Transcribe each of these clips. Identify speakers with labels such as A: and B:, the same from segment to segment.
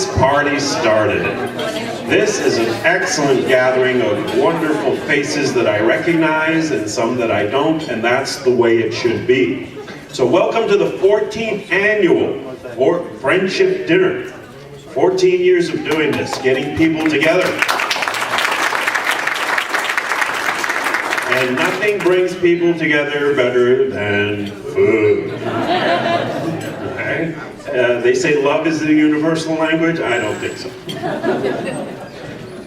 A: this party started it. This is an excellent gathering of wonderful faces that I recognize and some that I don't, and that's the way it should be. So welcome to the 14th annual Friendship Dinner. 14 years of doing this, getting people together. And nothing brings people together better than food. Okay? They say love is the universal language. I don't think so.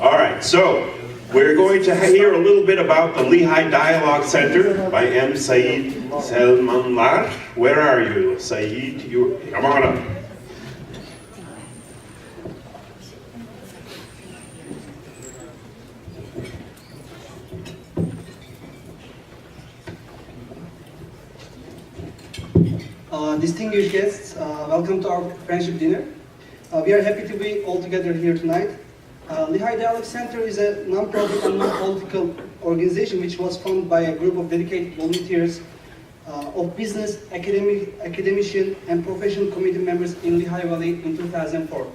A: All right, so we're going to hear a little bit about the Lehigh Dialogue Center by M. Saeed Selmanlar. Where are you, Saeed? Come on up.
B: Distinguished guests, welcome to our friendship dinner. We are happy to be all together here tonight. Lehigh Dialogue Center is a non-profit and non-political organization which was founded by a group of dedicated volunteers of business, academician, and professional committee members in Lehigh Valley in 2004.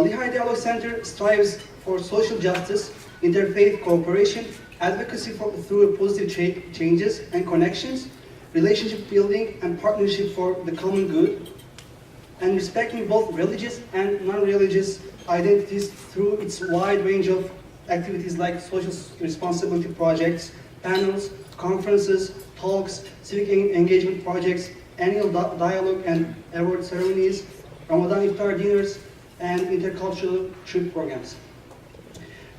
B: Lehigh Dialogue Center strives for social justice, interfaith cooperation, advocacy through positive changes and connections, relationship building and partnership for the common good, and respecting both religious and non-religious identities through its wide range of activities like social responsibility projects, panels, conferences, talks, civic engagement projects, annual dialogue and award ceremonies, Ramadan iftar dinners, and intercultural trip programs.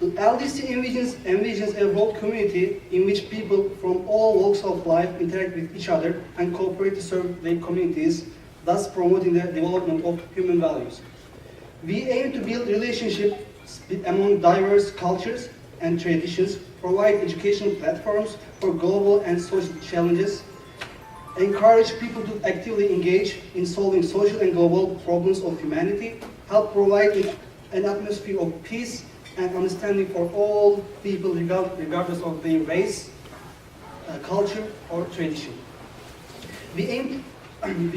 B: LDC envisions a world community in which people from all walks of life interact with each other and cooperate to serve their communities, thus promoting the development of human values. We aim to build relationships among diverse cultures and traditions, provide educational platforms for global and social challenges, encourage people to actively engage in solving social and global problems of humanity, help provide an atmosphere of peace and understanding for all people regardless of their race, culture, or tradition. We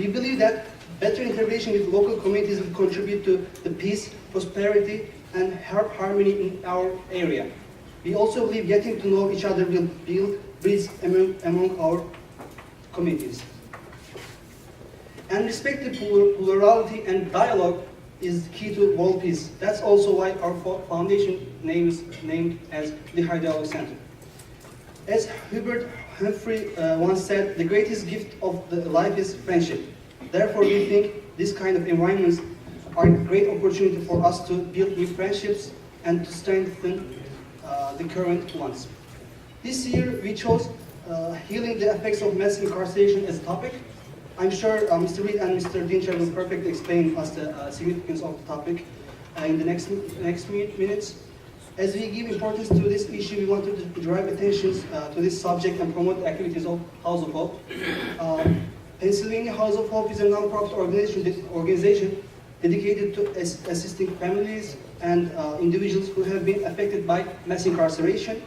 B: believe that better integration with local communities will contribute to the peace, prosperity, and harmony in our area. We also believe getting to know each other will build bridges among our communities. And respect the plurality and dialogue is key to world peace. That's also why our foundation name is named as Lehigh Dialogue Center. As Hubert Humphrey once said, the greatest gift of life is friendship. Therefore, we think this kind of environments are a great opportunity for us to build new friendships and to strengthen the current ones. This year, we chose healing the effects of mass incarceration as a topic. I'm sure Mr. Reed and Mr. Dincher will perfectly explain us the significance of the topic in the next minutes. As we give importance to this issue, we wanted to drive attention to this subject and promote activities of House of Hope. Pennsylvania House of Hope is a non-profit organization dedicated to assisting families and individuals who have been affected by mass incarceration.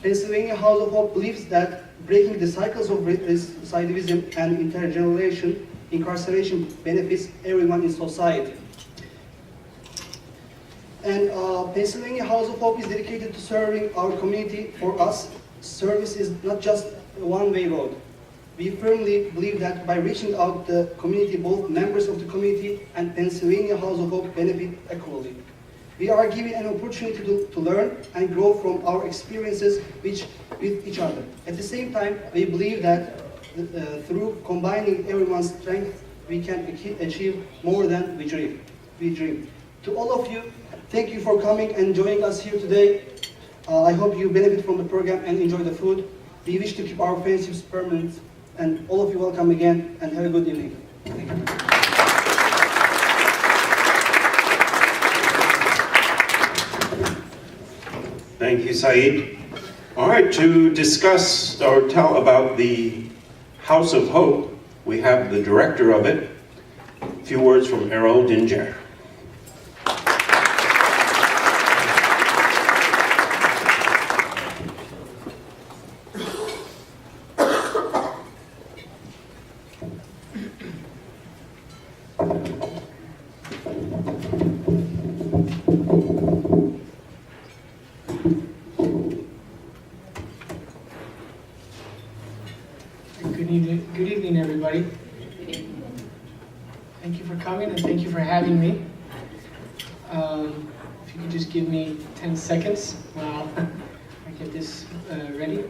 B: Pennsylvania House of Hope believes that breaking the cycles of recidivism and intergenerational incarceration benefits everyone in society. And Pennsylvania House of Hope is dedicated to serving our community. For us, service is not just a one-way road. We firmly believe that by reaching out the community, both members of the community and Pennsylvania House of Hope benefit equally. We are given an opportunity to learn and grow from our experiences with each other. At the same time, we believe that through combining everyone's strength, we can achieve more than we dream. To all of you, thank you for coming and joining us here today. I hope you benefit from the program and enjoy the food. We wish to keep our friendships permanent, and all of you welcome again, and have a good evening. Thank you.
A: Thank you, Saeed. All right, to discuss or tell about the House of Hope, we have the director of it. A few words from Errol Dinger.
C: Good evening, everybody. Thank you for coming and thank you for having me. If you could just give me 10 seconds while I get this ready.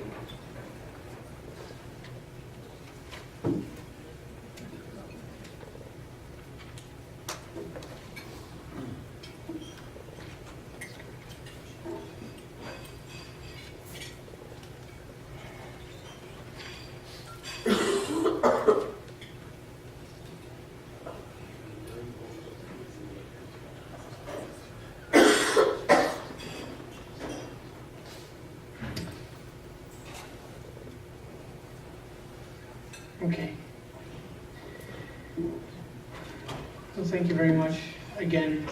C: Okay. Well, thank you very much again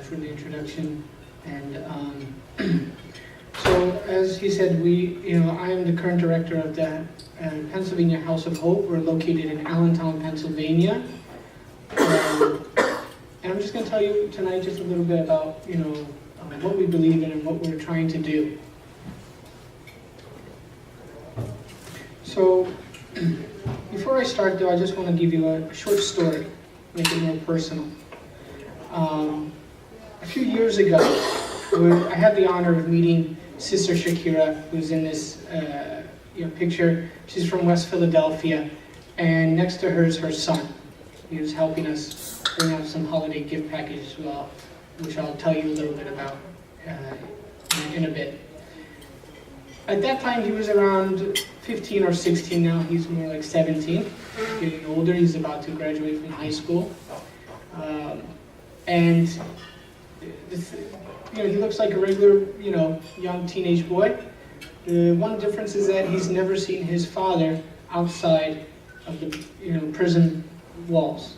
C: for the introduction. And so, as he said, I am the current director of the Pennsylvania House of Hope. We're located in Allentown, Pennsylvania. And I'm just going to tell you tonight just a little bit about, what we believe in and what we're trying to do. So, before I start, though, I just want to give you a short story, make it more personal. A few years ago, I had the honor of meeting Sister Shakira, who's in this picture. She's from West Philadelphia, and next to her is her son. He was helping us bring out some holiday gift packages as well, which I'll tell you a little bit about in a bit. At that time, he was around 15 or 16. Now he's more like 17, getting older. He's about to graduate from high school. And he looks like a regular, young teenage boy. The one difference is that he's never seen his father outside of the, prison walls.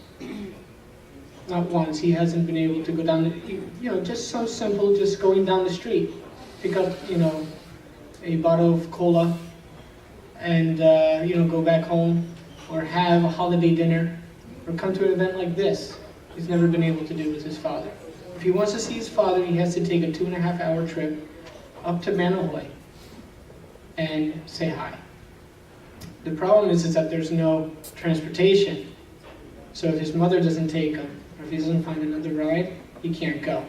C: Not once. He hasn't been able to go down just so simple, just going down the street, pick up, a bottle of cola and, go back home or have a holiday dinner or come to an event like this. He's never been able to do with his father. If he wants to see his father, he has to take a 2.5-hour trip up to Manahoy and say hi. The problem is that there's no transportation. So if his mother doesn't take him, or if he doesn't find another ride, he can't go.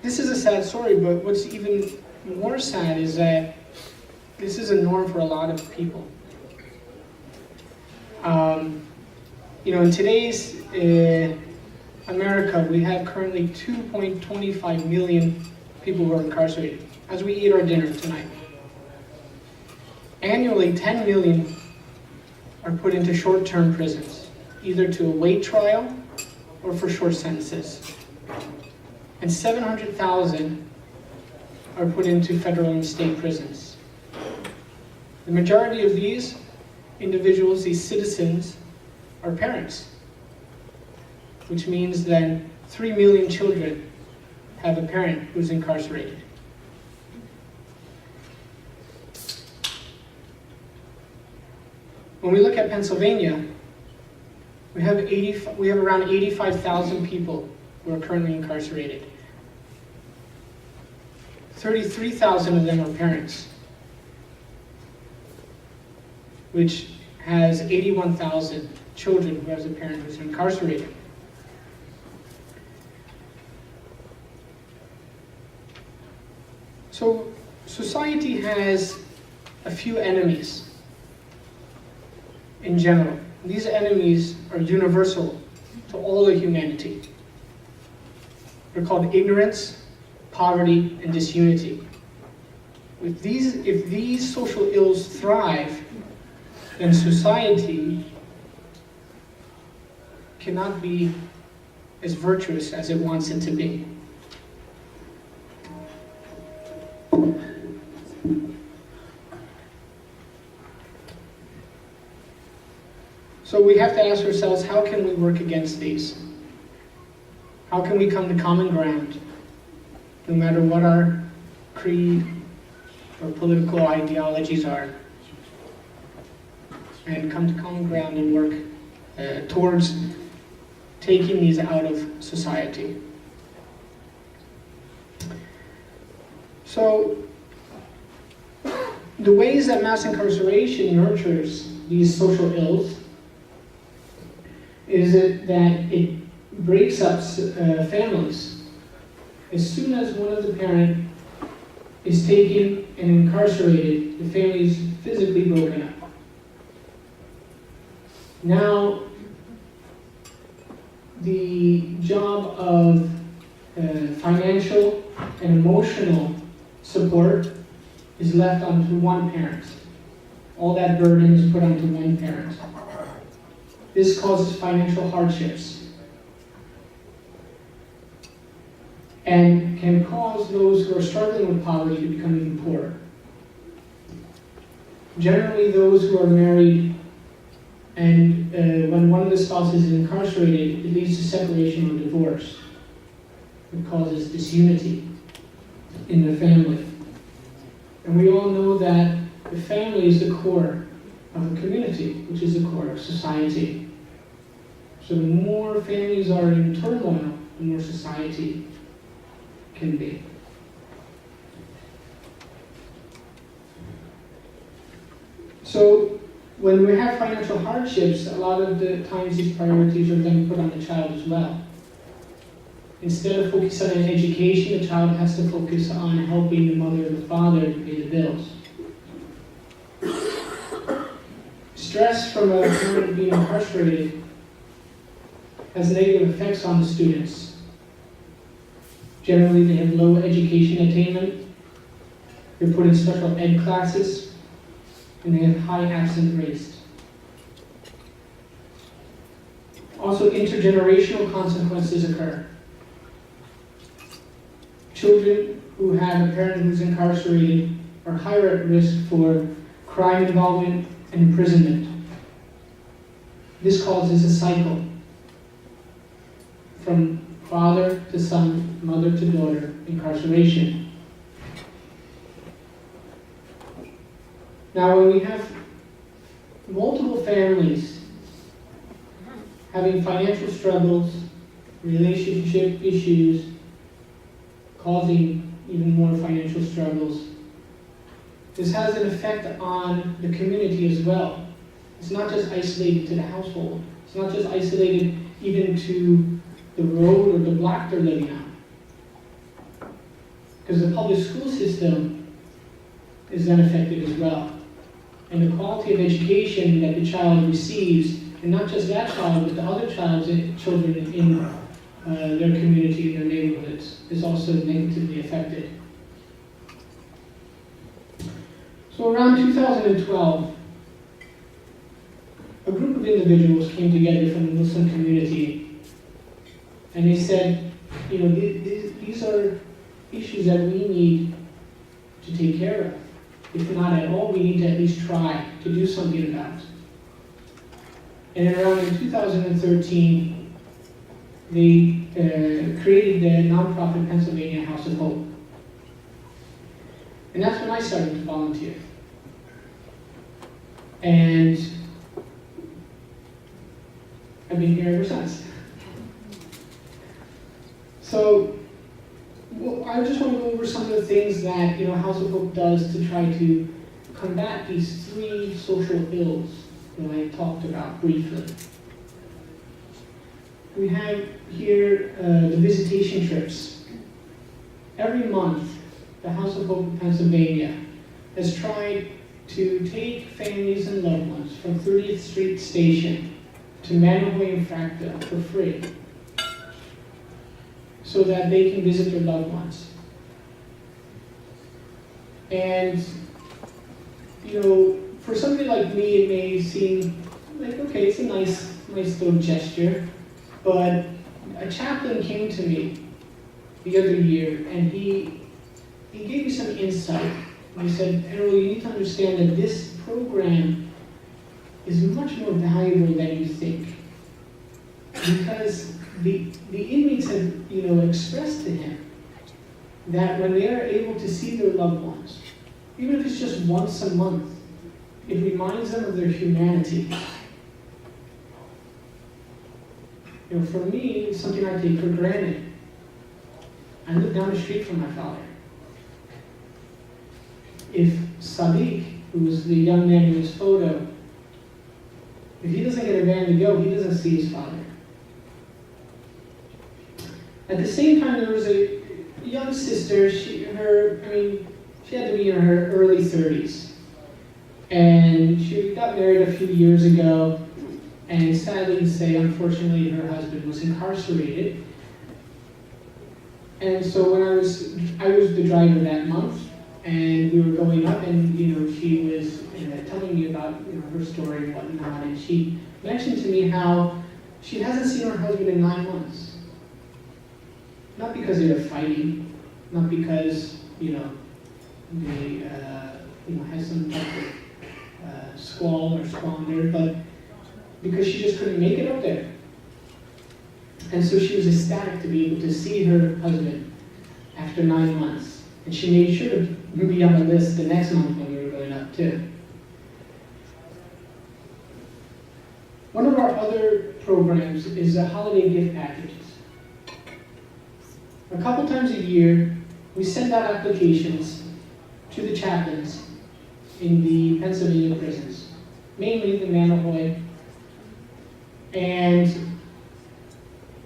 C: This is a sad story, but what's even more sad is that this is a norm for a lot of people. In today's America, we have currently 2.25 million people who are incarcerated, as we eat our dinner tonight. Annually, 10 million are put into short-term prisons, either to await trial or for short sentences. And 700,000 are put into federal and state prisons. The majority of these individuals, these citizens, are parents, which means that 3 million children have a parent who's incarcerated. When we look at Pennsylvania, we have around 85,000 people who are currently incarcerated. 33,000 of them are parents, which has 81,000 children who has a parent who's incarcerated. So society has a few enemies in general. These enemies are universal to all of humanity. They're called ignorance, poverty, and disunity. If these social ills thrive, then society cannot be as virtuous as it wants it to be. So we have to ask ourselves, how can we work against these? How can we come to common ground, no matter what our creed or political ideologies are, and come to common ground and work towards taking these out of society? So, The ways that mass incarceration nurtures these social ills is that it breaks up families. As soon as one of the parents is taken and incarcerated, the family is physically broken up. Now, the job of financial and emotional support is left onto one parent. All that burden is put onto one parent. This causes financial hardships and can cause those who are struggling with poverty to become even poorer. Generally, those who are married and when one of the spouses is incarcerated, it leads to separation or divorce. It causes disunity in the family. And we all know that the family is the core of a community, which is the core of society. So the more families are in turmoil, the more society can be. So when we have financial hardships, a lot of the times these priorities are then put on the child as well. Instead of focusing on education, the child has to focus on helping the mother or the father to pay the bills. Stress from a parent being incarcerated has negative effects on the students. Generally, they have low education attainment, they're put in special ed classes, and they have high absent rates. Also, intergenerational consequences occur. Children who have a parent who's incarcerated are higher at risk for crime involvement and imprisonment. This causes a cycle from father to son, mother to daughter, incarceration. Now, when we have multiple families having financial struggles, relationship issues, causing even more financial struggles, this has an effect on the community as well. It's not just isolated to the household. It's not just isolated even to the road or the block they're living on. Because the public school system is then affected as well. And the quality of education that the child receives, and not just that child, but the other children in their community, in their neighborhoods, is also negatively affected. So around 2012, a group of individuals came together from the Muslim community, and they said, you know, these are issues that we need to take care of. If not at all, we need to at least try to do something about it. And around in 2013, they created the nonprofit Pennsylvania House of Hope. And that's when I started to volunteer. And I've been here ever since. So, I just want to go over some of the things that House of Hope does to try to combat these three social ills that I talked about briefly. We have here the visitation trips. Every month, the House of Hope in Pennsylvania has tried to take families and loved ones from 30th Street Station to Manahoy and Fractal for free, so that they can visit their loved ones. And, for somebody like me, it may seem like, okay, it's a nice little gesture, but a chaplain came to me the other year, and he gave me some insight. And he said, Errol, you need to understand that this program is much more valuable than you think. Because the inmates have, expressed to him that when they are able to see their loved ones, even if it's just once a month, it reminds them of their humanity. For me, it's something I take for granted. I live down the street from my father. If Sadiq who was the young man in his photo, if he doesn't get a van to go, he doesn't see his father. At the same time, there was a young sister. She had to be in her early 30s, and she got married a few years ago. And sadly to say, unfortunately, her husband was incarcerated. And so when I was the driver that month, and we were going up, and she was telling me about her story and whatnot, and she mentioned to me how she hasn't seen her husband in 9 months. Not because they were fighting, not because they had some type of squall or squander, but because she just couldn't make it up there. And so she was ecstatic to be able to see her husband after 9 months. And she made sure to be on the list the next month when we were going up too. One of our other programs is the holiday gift packages. A couple times a year, we send out applications to the chaplains in the Pennsylvania prisons, mainly the Manahoy. And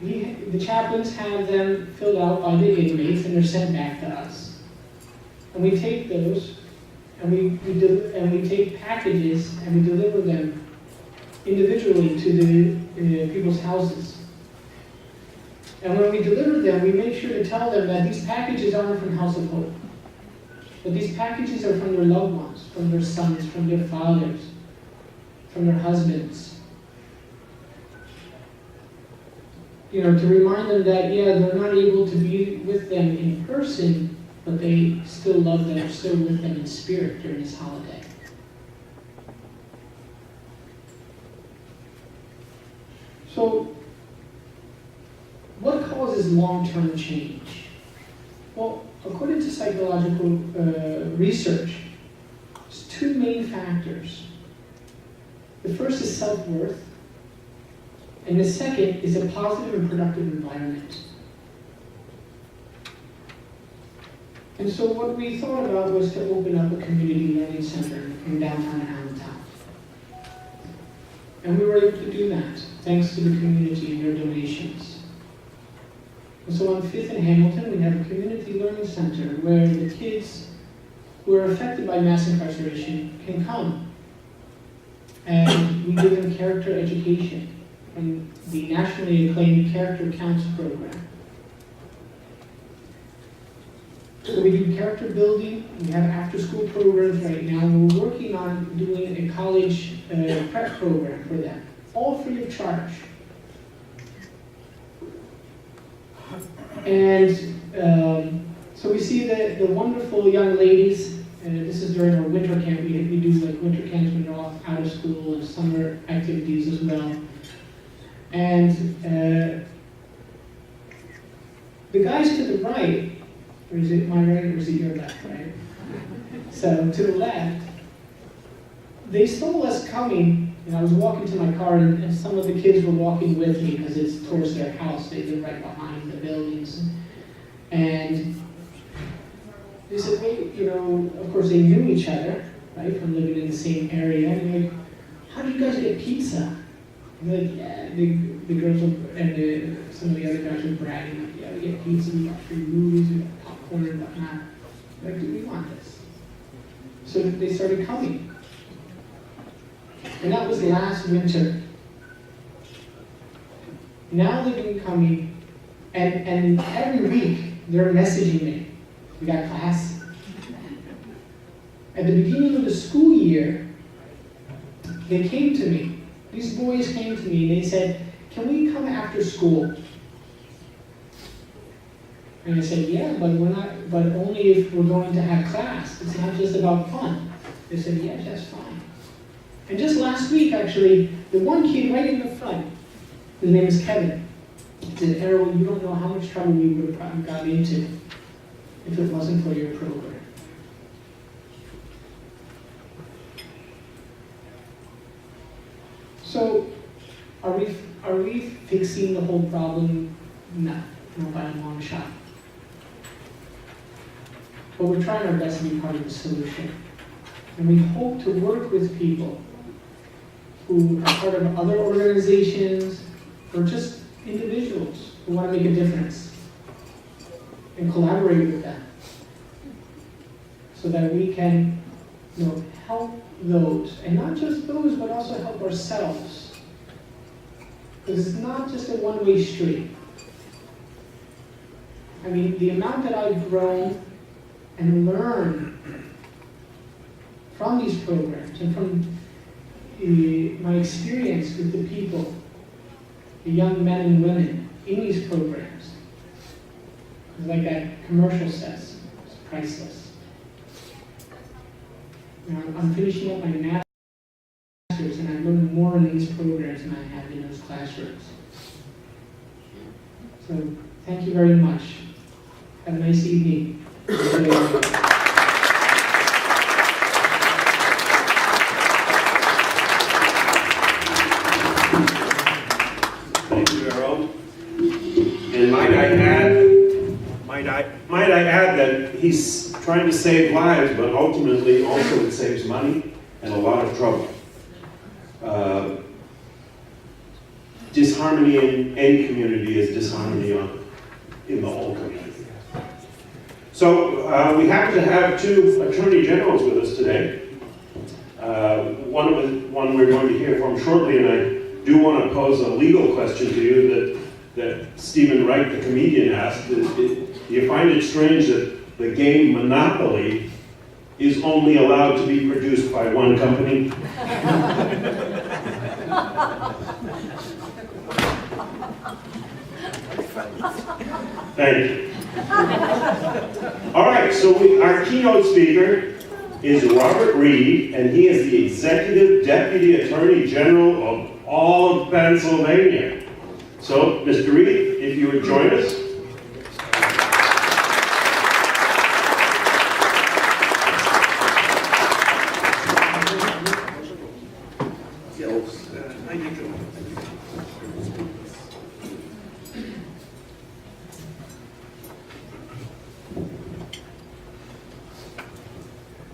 C: the chaplains have them filled out by the inmates, and they're sent back to us. And we take those, and we take packages, and we deliver them individually to the people's houses. And when we deliver them, we make sure to tell them that these packages aren't from House of Hope, but these packages are from their loved ones, from their sons, from their fathers, from their husbands. To remind them that, they're not able to be with them in person, but they still love them, still with them in spirit during this holiday. So, what causes long-term change? Well, according to psychological research, there's two main factors. The first is self-worth, and the second is a positive and productive environment. And so what we thought about was to open up a community learning center in downtown Allentown. And we were able to do that, thanks to the community and their donations. And so on 5th and Hamilton, we have a community learning center where the kids who are affected by mass incarceration can come. And we give them character education from the nationally acclaimed Character Counts program. So we do character building, we have after-school programs right now, and we're working on doing a college prep program for them, all free of charge. And so we see the wonderful young ladies, and this is during our winter camp. We do like winter camps when they're off out of school, and summer activities as well. And the guys to the right, or is it my right or is it your left, right? So to the left, they saw us coming, and I was walking to my car, and some of the kids were walking with me because it's towards their house. They live right behind the buildings. And they said, hey, of course they knew each other, right, from living in the same area. And they're like, how do you guys get pizza? And they're like, yeah, the girls and some of the other guys were bragging, like, yeah, we get pizza, we got free movies, we got popcorn and whatnot. Like, do we want this? So they started coming. And that was last winter. Now they've been coming, and every week they're messaging me. We got class. At the beginning of the school year, they came to me. These boys came to me and they said, can we come after school? And I said, yeah, but only if we're going to have class. It's not just about fun. They said, yes, that's fine. And just last week, actually, the one kid right in the front, his name is Kevin, said, Errol, you don't know how much trouble we would have probably got into if it wasn't for your program. So, are we fixing the whole problem? No, by a long shot. But we're trying our best to be part of the solution. And we hope to work with people who are part of other organizations or just individuals who want to make a difference and collaborate with them so that we can, help those, and not just those, but also help ourselves. Because it's not just a one-way street. I mean, the amount that I've grown and learned from these programs and from my experience with the people, the young men and women in these programs, like that commercial says, it's priceless. I'm finishing up my master's and I've learned more in these programs than I have in those classrooms. So thank you very much. Have a nice evening.
A: Thank you, Harold. And might I add that he's trying to save lives, but ultimately also it saves money and a lot of trouble. Disharmony in any community is disharmony in the whole community. So we happen to have two attorney generals with us today. One we're going to hear from shortly, and I do want to pose a legal question to you that Stephen Wright, the comedian, asked. Do you find it strange that the game Monopoly is only allowed to be produced by one company? Thank you. All right, so our keynote speaker is Robert Reed, and he is the Executive Deputy Attorney General of all of Pennsylvania. So, Mr. Reed, if you would join us.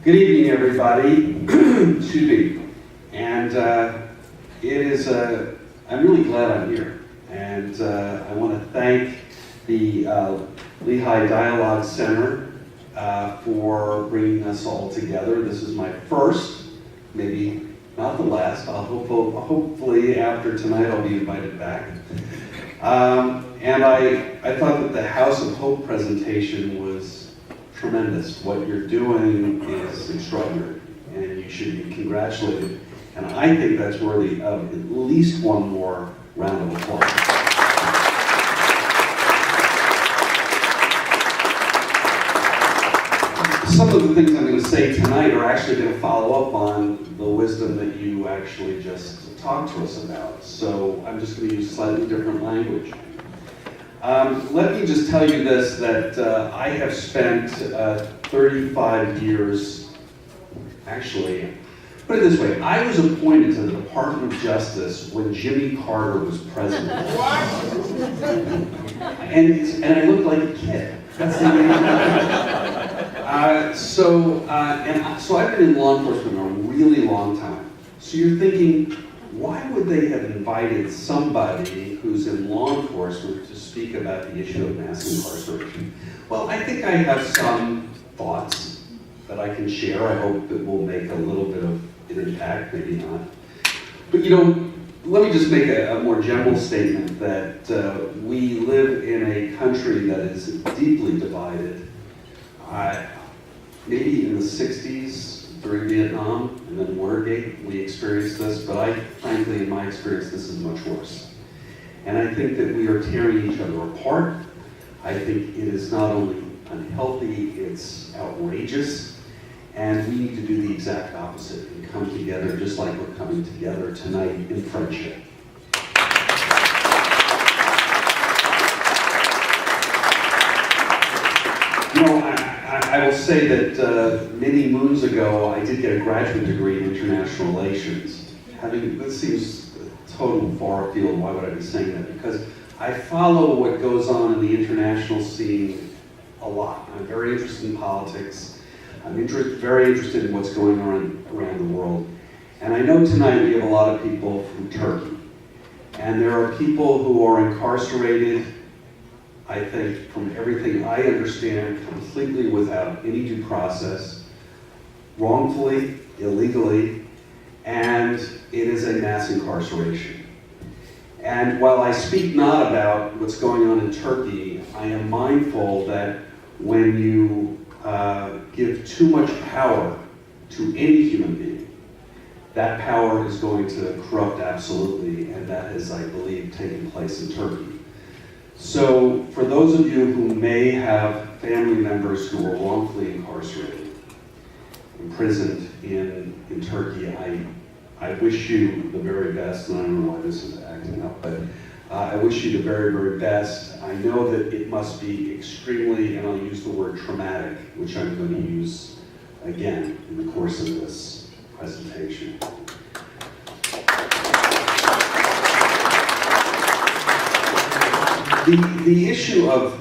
D: Good evening, everybody. Excuse me. And I'm really glad I'm here. And I want to thank the Lehigh Dialogue Center for bringing us all together. This is my first, maybe not the last. Hopefully after tonight I'll be invited back. And I thought that the House of Hope presentation was tremendous. What you're doing is extraordinary, and you should be congratulated. And I think that's worthy of at least one more round of applause. Some of the things I'm going to say tonight are actually going to follow up on the wisdom that you actually just talked to us about. So I'm just going to use slightly different language. Let me just tell you this, that I have spent 35 years, actually, put it this way, I was appointed to the Department of Justice when Jimmy Carter was president. And I looked like a kid. That's the So I've been in law enforcement a really long time. So you're thinking, why would they have invited somebody who's in law enforcement to speak about the issue of mass incarceration? Well, I think I have some thoughts that I can share. I hope it will make a little bit of an impact, maybe not. But let me just make a more general statement that we live in a country that is deeply divided. Maybe in the 60s, during Vietnam, and then Watergate, we experienced this, but frankly, in my experience, this is much worse. And I think that we are tearing each other apart. I think it is not only unhealthy, it's outrageous, and we need to do the exact opposite and come together just like we're coming together tonight in friendship. I will say that many moons ago, I did get a graduate degree in international relations. This seems total far afield. Why would I be saying that? Because I follow what goes on in the international scene a lot. I'm very interested in politics. I'm very interested in what's going on around the world. And I know tonight we have a lot of people from Turkey. And there are people who are incarcerated, I think, from everything I understand, completely without any due process, wrongfully, illegally, and it is a mass incarceration. And while I speak not about what's going on in Turkey, I am mindful that when you give too much power to any human being, that power is going to corrupt absolutely, and that has, I believe, taken place in Turkey. So for those of you who may have family members who are wrongfully incarcerated, imprisoned in Turkey, I wish you the very best, and I don't know why this is acting up, but I wish you the very, very best. I know that it must be extremely, and I'll use the word traumatic, which I'm going to use again in the course of this presentation. The issue of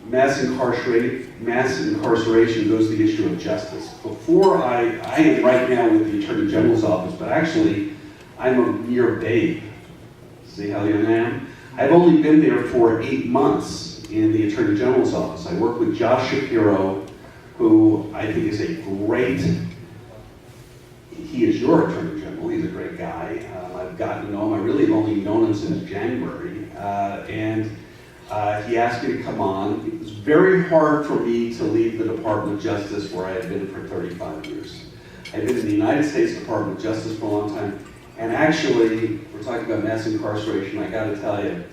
D: mass incarceration goes to the issue of justice. Before I am right now with the Attorney General's office, but actually I'm a mere babe. See how young I am? I've only been there for 8 months in the Attorney General's office. I work with Josh Shapiro, who I think is a great, he is your Attorney General, he's a great guy. I've gotten to know him, I really have only known him since January. He asked me to come on. It was very hard for me to leave the Department of Justice where I had been for 35 years. I've been in the United States Department of Justice for a long time. And actually, we're talking about mass incarceration, I gotta tell you,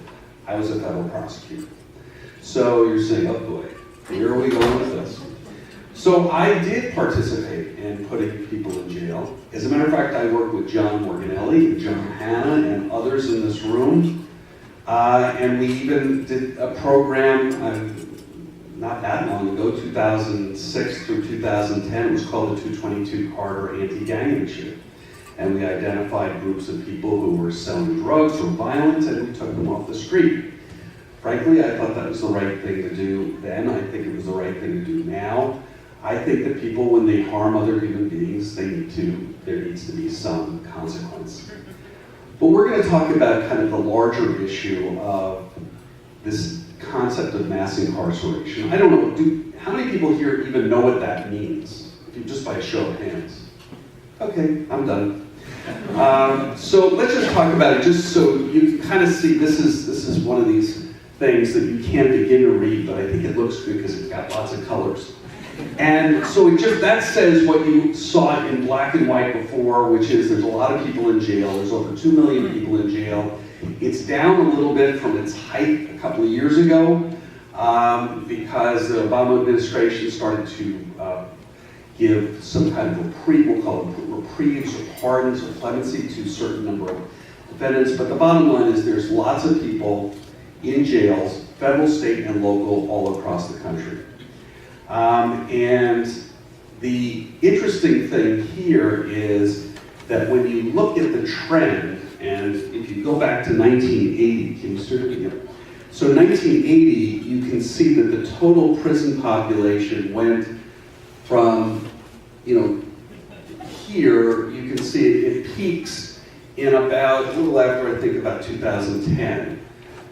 D: I was a federal prosecutor. So you're saying, oh boy, where are we going with this? So I did participate in putting people in jail. As a matter of fact, I worked with John Morganelli, and John Hanna, and others in this room. And we even did a program not that long ago, 2006 through 2010. It was called the 222 Carter Anti-Gang Initiative. And we identified groups of people who were selling drugs or violent, and we took them off the street. Frankly, I thought that was the right thing to do then. I think it was the right thing to do now. I think that people, when they harm other human beings, there needs to be some consequence. But we're going to talk about kind of the larger issue of this concept of mass incarceration. I don't know, how many people here even know what that means? Just by a show of hands. Okay, I'm done. So let's just talk about it, just so you kind of see, this is one of these things that you can't begin to read, but I think it looks good because it's got lots of colors. And so that says what you saw in black and white before, which is there's a lot of people in jail. There's over 2 million people in jail. It's down a little bit from its height a couple of years ago because the Obama administration started to give some kind of reprieve, we'll call it reprieves or pardons or clemency to a certain number of defendants. But the bottom line is there's lots of people in jails, federal, state, and local, all across the country. And the interesting thing here is that when you look at the trend, and if you go back to 1980, can you start it again? So 1980, you can see that the total prison population went from, here, you can see it peaks in about, a little after I think about 2010.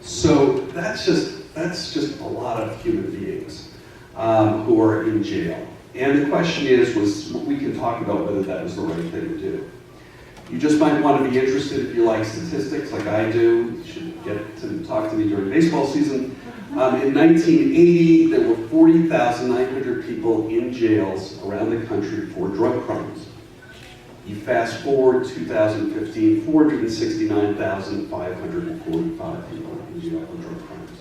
D: So that's just a lot of human beings who are in jail. And the question we can talk about whether that was the right thing to do. You just might want to be interested if you like statistics like I do. You should get to talk to me during baseball season. In 1980, there were 40,900 people in jails around the country for drug crimes. You fast forward 2015, 469,545 people in jail for drug crimes.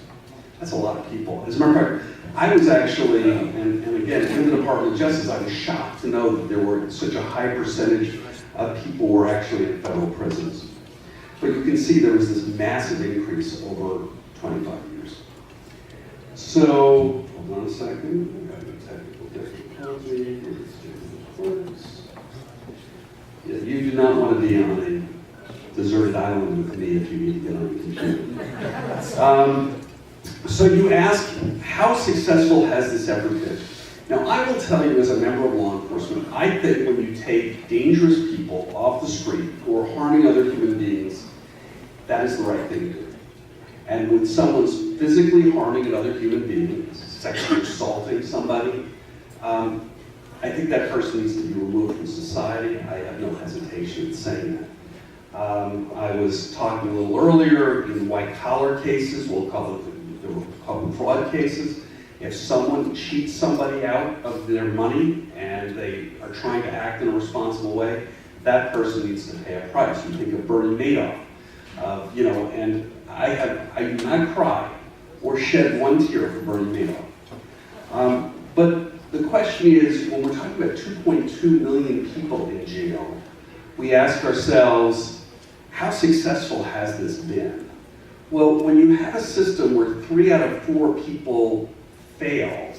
D: That's a lot of people. As a matter of fact, I was actually, and again, in the Department of Justice, I was shocked to know that there were such a high percentage of people who were actually in federal prisons. But you can see there was this massive increase over 25 years. So, hold on a second, I got a technical difficulty. Yeah, you do not want to be on a deserted island with me if you need to get on the computer. So you ask, how successful has this effort been? Now, I will tell you as a member of law enforcement, I think when you take dangerous people off the street who are harming other human beings, that is the right thing to do. And when someone's physically harming another human being, sexually assaulting somebody, I think that person needs to be removed from society. I have no hesitation in saying that. I was talking a little earlier in white-collar cases, we'll call them fraud cases. If someone cheats somebody out of their money and they are trying to act in a responsible way, that person needs to pay a price. You think of Bernie Madoff, and I do not cry or shed one tear for Bernie Madoff. But the question is, when we're talking about 2.2 million people in jail, we ask ourselves, how successful has this been? Well, when you have a system where 3 out of 4 people fail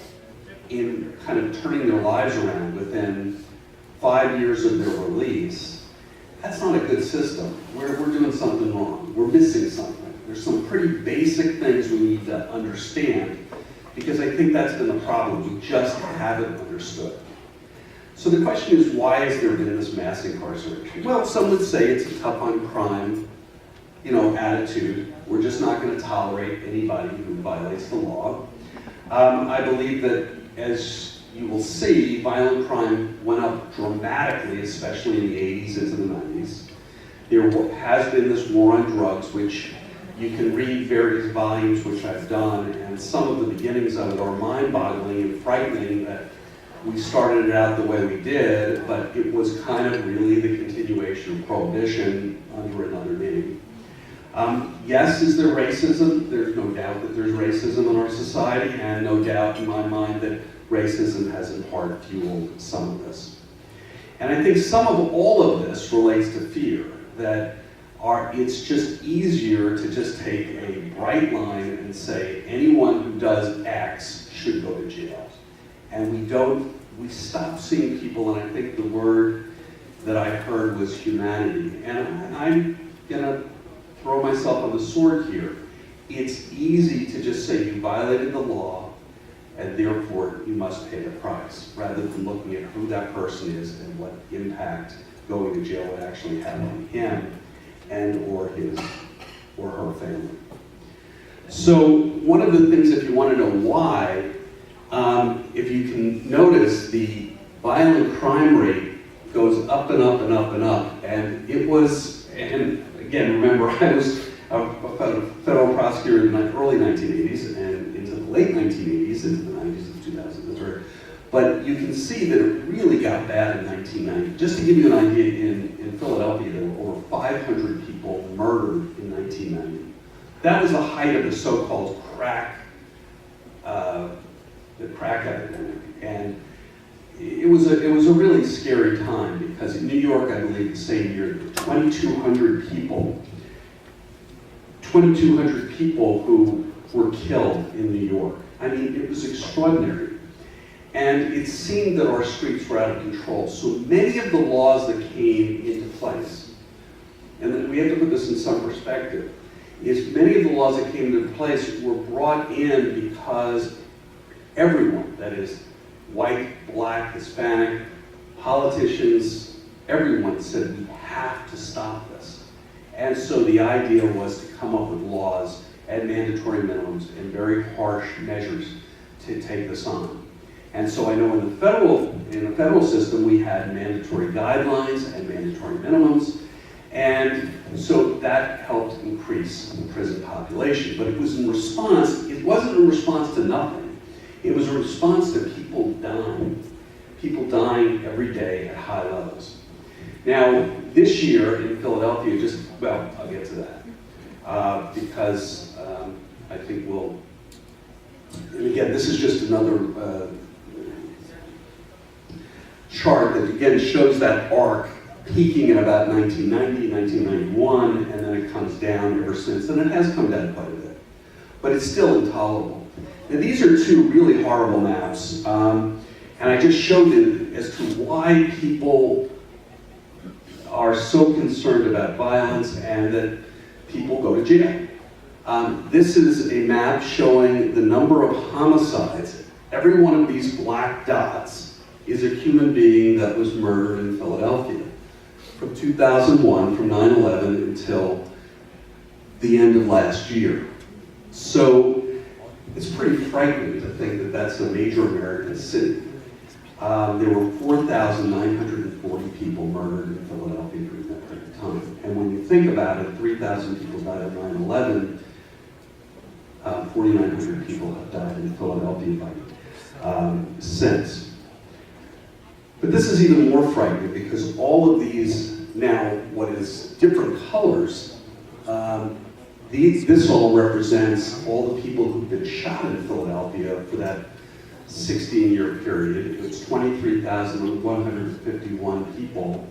D: in kind of turning their lives around within 5 years of their release, that's not a good system. We're doing something wrong. We're missing something. There's some pretty basic things we need to understand, because I think that's been the problem. We just haven't understood. So the question is, why has there been this mass incarceration? Well, some would say it's a tough on crime, attitude. We're just not going to tolerate anybody who violates the law. I believe that, as you will see, violent crime went up dramatically, especially in the 80s into the 90s. There has been this war on drugs, which you can read various volumes, which I've done, and some of the beginnings of it are mind-boggling and frightening that we started it out the way we did, but it was kind of really the continuation of prohibition under another name. Yes, is there racism? There's no doubt that there's racism in our society, and no doubt in my mind that racism has in part fueled some of this. And I think some of all of this relates to fear, that it's just easier to just take a bright line and say anyone who does X should go to jail. And we stop seeing people, and I think the word that I heard was humanity. And I'm gonna throw myself on the sword here. It's easy to just say you violated the law and therefore you must pay the price, rather than looking at who that person is and what impact going to jail would actually have on him and or his or her family. So one of the things, if you want to know why, if you can notice, the violent crime rate goes up and up and up and up, and again, remember, I was a federal prosecutor in the early 1980s and into the late 1980s, into the 90s and 2000s. But you can see that it really got bad in 1990. Just to give you an idea, in Philadelphia, there were over 500 people murdered in 1990. That was the height of the so-called crack epidemic. And it was a really scary time, because in New York, I believe the same year, 2,200 people who were killed in New York. I mean, it was extraordinary. And it seemed that our streets were out of control. So many of the laws that came into place, and then we have to put this in some perspective, is many of the laws that came into place were brought in because everyone, that is, white, black, Hispanic, politicians, everyone said we have to stop this. And so the idea was to come up with laws and mandatory minimums and very harsh measures to take this on. And so I know in the federal system we had mandatory guidelines and mandatory minimums, and so that helped increase the prison population. But it wasn't in response to nothing. It was a response to people dying every day at high levels. Now, this year in Philadelphia, I'll get to that, because I think and again, this is just another chart that again shows that arc peaking in about 1990, 1991, and then it comes down ever since, and it has come down quite a bit. But it's still intolerable. And these are two really horrible maps, and I just showed it as to why people are so concerned about violence and that people go to jail. This is a map showing the number of homicides Every one of these black dots is a human being that was murdered in Philadelphia from 2001, from 9/11 until the end of last year. So it's pretty frightening to think that that's a major American city. There were 4,940 people murdered in Philadelphia during that period of time. And when you think about it, 3,000 people died at 9/11, 4,900 people have died in Philadelphia since. But this is even more frightening because all of these, now what is different colors, this all represents all the people who've been shot in Philadelphia for that 16-year period. It was 23,151 people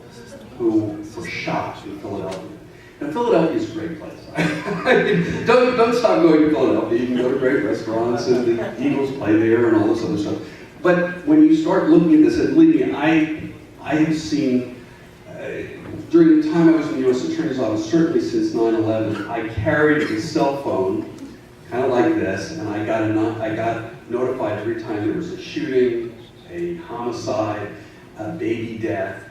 D: who were shot in Philadelphia. Now, Philadelphia is a great place. don't stop going to Philadelphia. You can go to great restaurants, and the Eagles play there, and all this other stuff. But when you start looking at this, and believe me, I have seen, during the time I was in the U.S. Attorney's Office, certainly since 9/11, I carried a cell phone, kind of like this, and I got notified every time there was a shooting, a homicide, a baby death,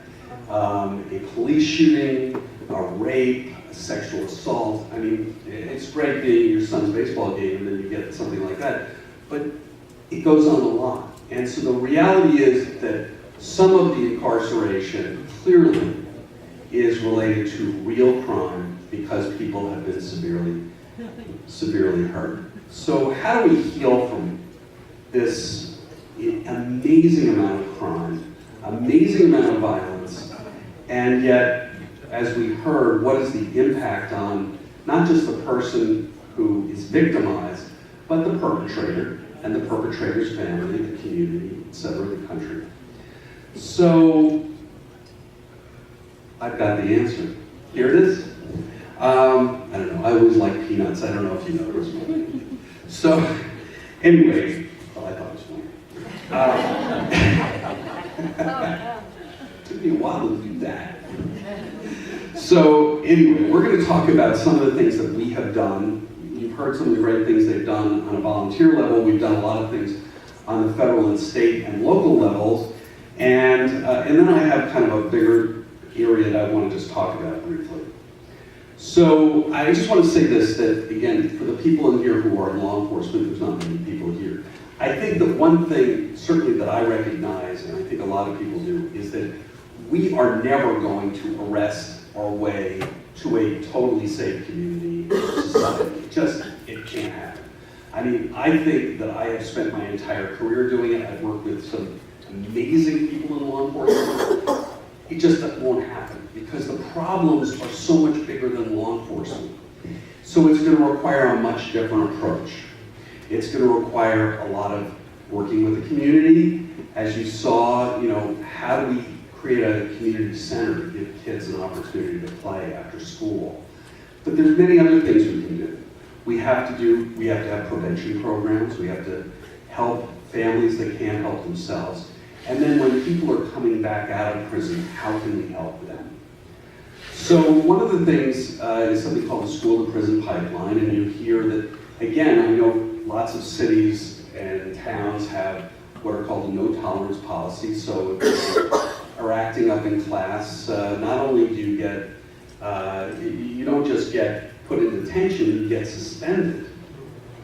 D: a police shooting, a rape, a sexual assault. I mean, it's great being your son's baseball game and then you get something like that, but it goes on a lot. And so the reality is that some of the incarceration clearly is related to real crime because people have been severely hurt. So how do we heal from this amazing amount of crime, amazing amount of violence, and yet, as we heard, what is the impact on not just the person who is victimized, but the perpetrator and the perpetrator's family, the community, etc., the country? So, I've got the answer. Here it is. I don't know, I always like peanuts. I don't know if you know this one. So, anyway, well, I thought it was funny. Took me a while to do that. So, anyway, we're going to talk about some of the things that we have done. You've heard some of the great things they've done on a volunteer level. We've done a lot of things on the federal and state and local levels. And then I have kind of a bigger area that I want to just talk about briefly. So I just want to say this, that again, for the people in here who are in law enforcement, there's not many people here. I think that one thing, certainly that I recognize, and I think a lot of people do, is that we are never going to arrest our way to a totally safe community or society. It can't happen. I mean, I think that I have spent my entire career doing it. I've worked with some amazing people in law enforcement. It just won't happen because the problems are so much bigger than law enforcement. So it's going to require a much different approach. It's going to require a lot of working with the community. As you saw, how do we create a community center to give kids an opportunity to play after school? But there's many other things we can do. We have to have prevention programs. We have to help families that can't help themselves. And then when people are coming back out of prison, how can we help them? So one of the things is something called the school to prison pipeline, and you hear that, again, I know lots of cities and towns have what are called the no tolerance policy. So if you are acting up in class, not only do you get, you don't just get put in detention, you get suspended.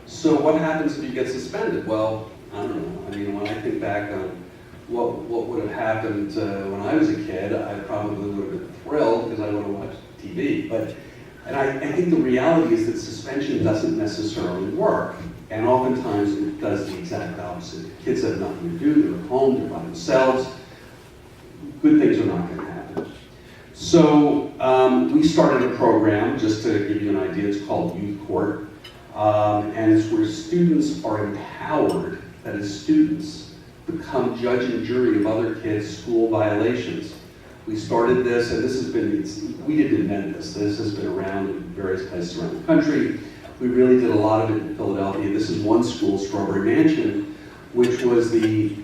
D: So what happens if you get suspended? Well, I don't know. I mean, when I think back on what would have happened when I was a kid, I probably would have been thrilled because I would have watched TV. And I think the reality is that suspension doesn't necessarily work. And oftentimes it does the exact opposite. Kids have nothing to do, they're at home, they're by themselves. Good things are not going to happen. So we started a program, just to give you an idea, it's called Youth Court. And it's where students are empowered, that is students, become judge and jury of other kids' school violations. We started this, and this has been, we didn't invent this. This has been around in various places around the country. We really did a lot of it in Philadelphia. This is one school, Strawberry Mansion, which was the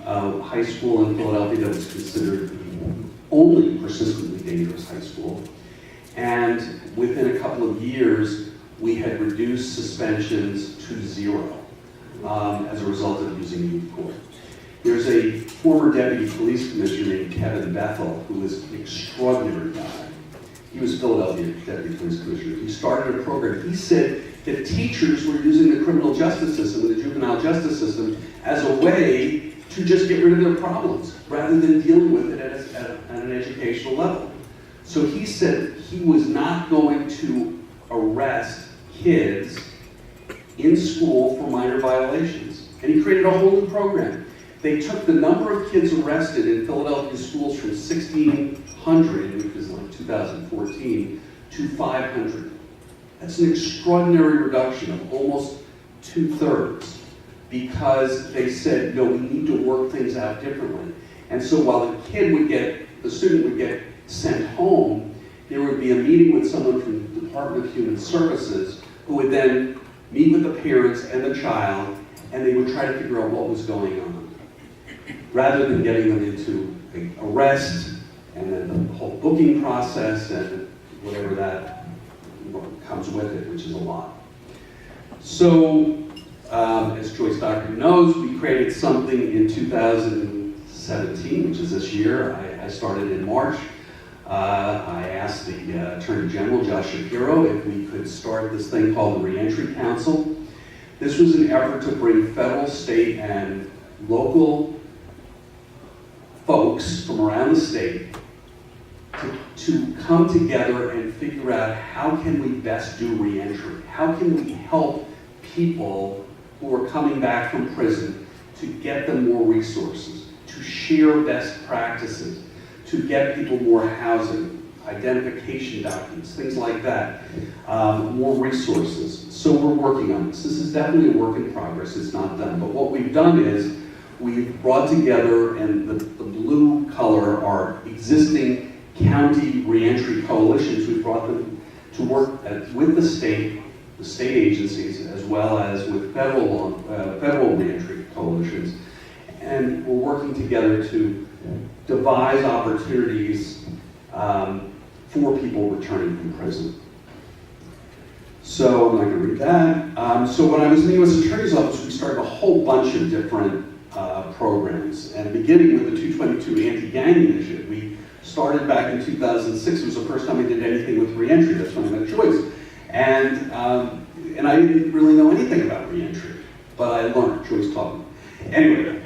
D: high school in Philadelphia that was considered the only persistently dangerous high school. And within a couple of years, we had reduced suspensions to 0 as a result of using Youth Court. there's a former deputy police commissioner named Kevin Bethel, who is an extraordinary guy. He was Philadelphia deputy police commissioner. He started a program. He said that teachers were using the criminal justice system, the juvenile justice system, as a way to just get rid of their problems, rather than dealing with it at an educational level. So he said he was not going to arrest kids in school for minor violations. And he created a whole new program. They took the number of kids arrested in Philadelphia schools from 1,600, which is like 2014, to 500. That's an extraordinary reduction of almost 2/3, because they said, no, we need to work things out differently. And so while the student would get sent home, there would be a meeting with someone from the Department of Human Services who would then meet with the parents and the child, and they would try to figure out what was going on, rather than getting them into an arrest and then the whole booking process and whatever that comes with it, which is a lot. So, as Joyce Dockery knows, we created something in 2017, which is this year. I started in March. I asked the Attorney General, Josh Shapiro, if we could start this thing called the Reentry Council. This was an effort to bring federal, state, and local folks from around the state to come together and figure out how can we best do reentry? How can we help people who are coming back from prison to get them more resources, to share best practices, to get people more housing, identification documents, things like that, more resources. So we're working on this. This is definitely a work in progress. It's not done. But what we've done is we've brought together, and the blue color are existing county reentry coalitions. We've brought them to work with the state agencies, as well as with federal reentry coalitions. And we're working together to devise opportunities for people returning from prison. So I'm not going to read that. So when I was in the U.S. Attorney's Office, we started a whole bunch of different programs, and beginning with the 222 Anti-Gang Initiative. We started back in 2006. It was the first time I did anything with reentry. That's when I met Joyce. And I didn't really know anything about reentry, but I learned. Joyce taught me. Anyway,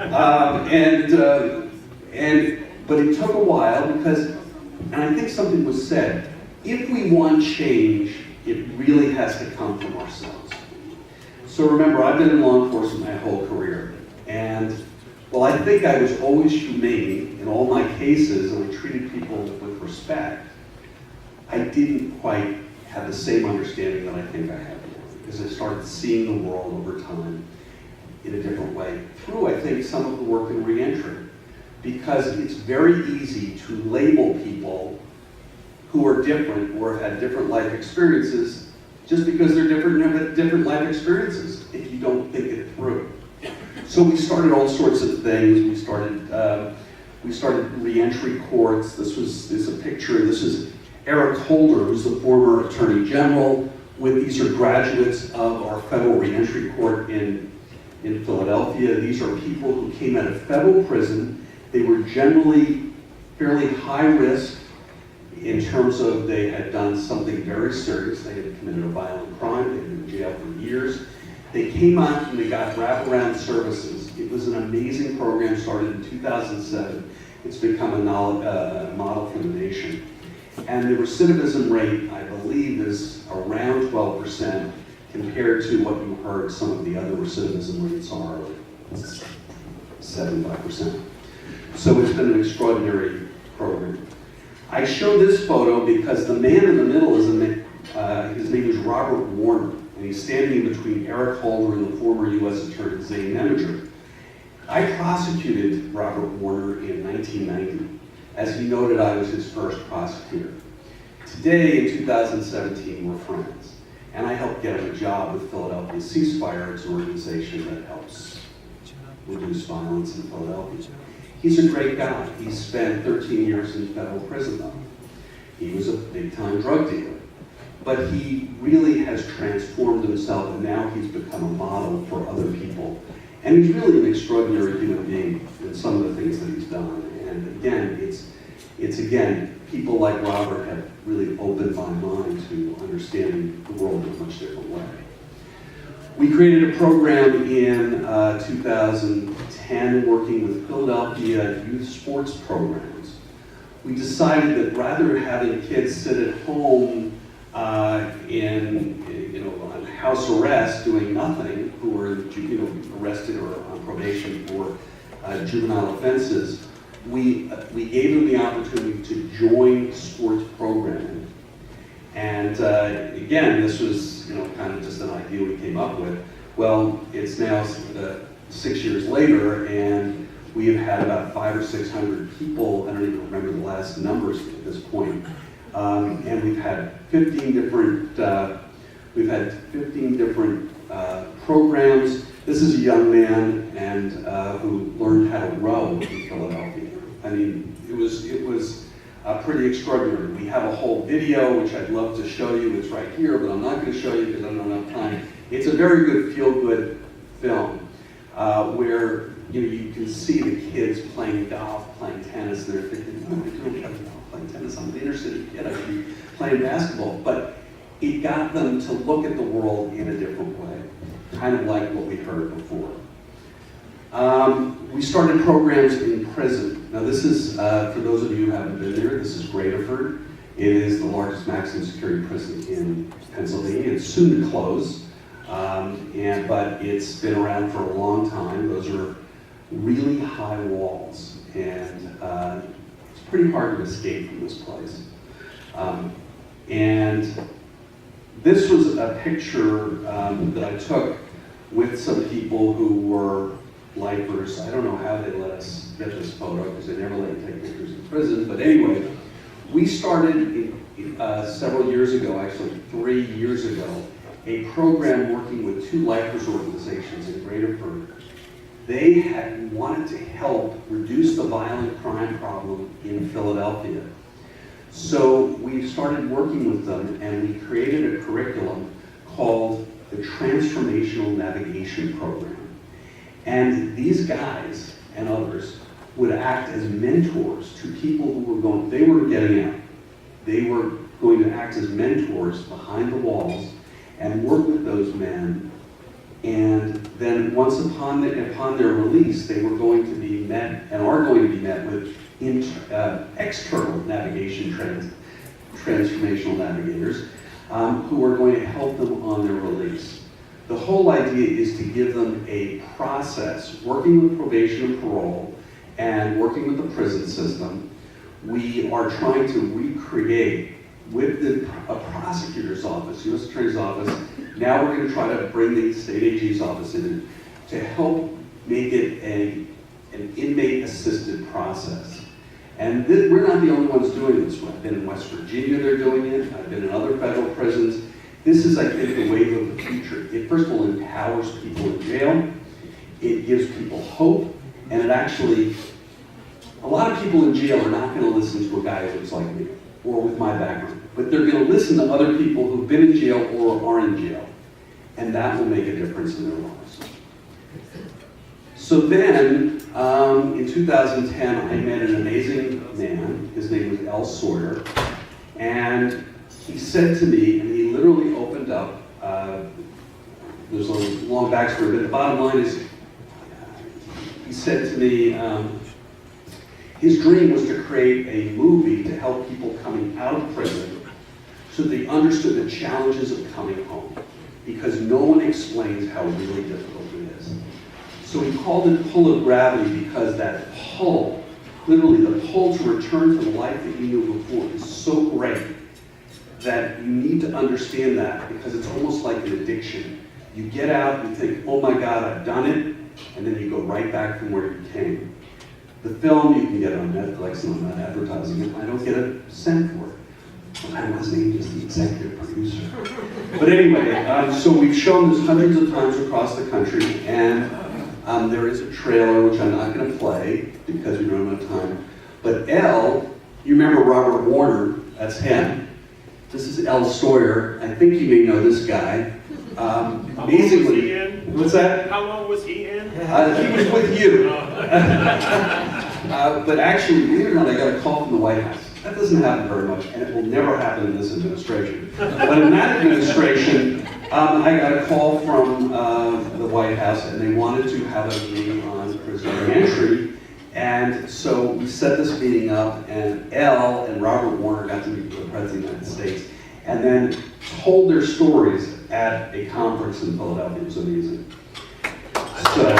D: but it took a while because, and I think something was said, if we want change, it really has to come from ourselves. So remember, I've been in law enforcement my whole career, and while I think I was always humane in all my cases and I treated people with respect, I didn't quite have the same understanding that I think I have now, because I started seeing the world over time in a different way through, I think, some of the work in reentry. Because it's very easy to label people who are different or have had different life experiences just because they're different and have different life experiences if you don't think it through. So we started all sorts of things. We started reentry courts. This is a picture. This is Eric Holder, who's the former Attorney General. These are graduates of our federal reentry court in Philadelphia. These are people who came out of federal prison. They were generally fairly high risk in terms of they had done something very serious. They had committed a violent crime. They had been in jail for years. They came out and they got wraparound services. It was an amazing program, started in 2007. It's become a model for the nation. And the recidivism rate, I believe, is around 12% compared to what you heard some of the other recidivism rates are, 75%. So it's been an extraordinary program. I show this photo because the man in the middle is his name is Robert Warner, and he's standing between Eric Holder and the former U.S. Attorney Zane Neminger. I prosecuted Robert Warner in 1990. As he noted, I was his first prosecutor. Today, in 2017, we're friends, and I helped get him a job with Philadelphia Ceasefire. It's an organization that helps reduce violence in Philadelphia. He's a great guy. He spent 13 years in federal prison, though. He was a big-time drug dealer. But he really has transformed himself, and now he's become a model for other people. And he's really an extraordinary human being in some of the things that he's done. And again, it's again, people like Robert have really opened my mind to understanding the world in a much different way. We created a program in 2010 working with Philadelphia youth sports programs. We decided that rather than having kids sit at home on house arrest doing nothing, who were arrested or on probation for juvenile offenses, we gave them the opportunity to join sports programming. And again, this was kind of just an idea we came up with. Well, it's now 6 years later, and we have had about 500 or 600 people. I don't even remember the last numbers at this point. And we've had 15 different programs. This is a young man and who learned how to row in Philadelphia. I mean, it was pretty extraordinary. We have a whole video, which I'd love to show you. It's right here, but I'm not going to show you because I don't have time. It's a very good feel-good film where you can see the kids playing golf, playing tennis. They're thinking, "Oh, I don't play golf, playing tennis. I'm an inner city kid. I should be playing basketball." But it got them to look at the world in a different way, kind of like what we heard before. We started programs in prison. Now this is, for those of you who haven't been there, this is Graterford. It is the largest maximum security prison in Pennsylvania. It's soon to close, but it's been around for a long time. Those are really high walls, and it's pretty hard to escape from this place. And this was a picture that I took with some people who were lifers. I don't know how they let us get this photo because they never let you take pictures in prison. But anyway, we started several years ago, actually 3 years ago, a program working with 2 lifers organizations in Graterford. They had wanted to help reduce the violent crime problem in Philadelphia. So we started working with them, and we created a curriculum called the Transformational Navigation Program. And these guys and others would act as mentors to people who were they were getting out. They were going to act as mentors behind the walls and work with those men. And then once upon their release, they were going to be met and are going to be met with external navigation transformational navigators who are going to help them on their release. The whole idea is to give them a process, working with probation and parole and working with the prison system. We are trying to recreate with a prosecutor's office, U.S. Attorney's office. Now we're going to try to bring the state AG's office in to help make it an inmate-assisted process. And we're not the only ones doing this. I've been in West Virginia, they're doing it. I've been in other federal prisons. This is, I think, the wave of the future. It first of all empowers people in jail. It gives people hope. And it actually, a lot of people in jail are not going to listen to a guy who looks like me or with my background. But they're going to listen to other people who've been in jail or are in jail. And that will make a difference in their lives. So then, in 2010, I met an amazing man. His name was L. Sawyer. And he said to me, and he literally opened up, there's a long backstory, but the bottom line is, he said to me, his dream was to create a movie to help people coming out of prison so they understood the challenges of coming home, because no one explains how really difficult it is. So he called it pull of gravity, because that pull, literally the pull to return to the life that you knew before, is so great that you need to understand that, because it's almost like an addiction. You get out, you think, oh my God, I've done it, and then you go right back from where you came. The film, you can get on Netflix, and I'm not advertising it. I don't get a cent for it. I wasn't even just the executive producer. But anyway, so we've shown this hundreds of times across the country, and there is a trailer, which I'm not going to play, because we don't have time. But L, you remember Robert Warner, that's him. This is L. Sawyer. I think you may know this guy. Amazingly, what's that?
A: How long was he in?
D: He was with you. But actually, believe it or not, I got a call from the White House. That doesn't happen very much, and it will never happen in this administration. But in that administration, I got a call from the White House, and they wanted to have a meeting on prisoner reentry. And so we set this meeting up, and Elle and Robert Warner got to meet with the President of the United States, and then told their stories at a conference in Philadelphia. It was amazing. So.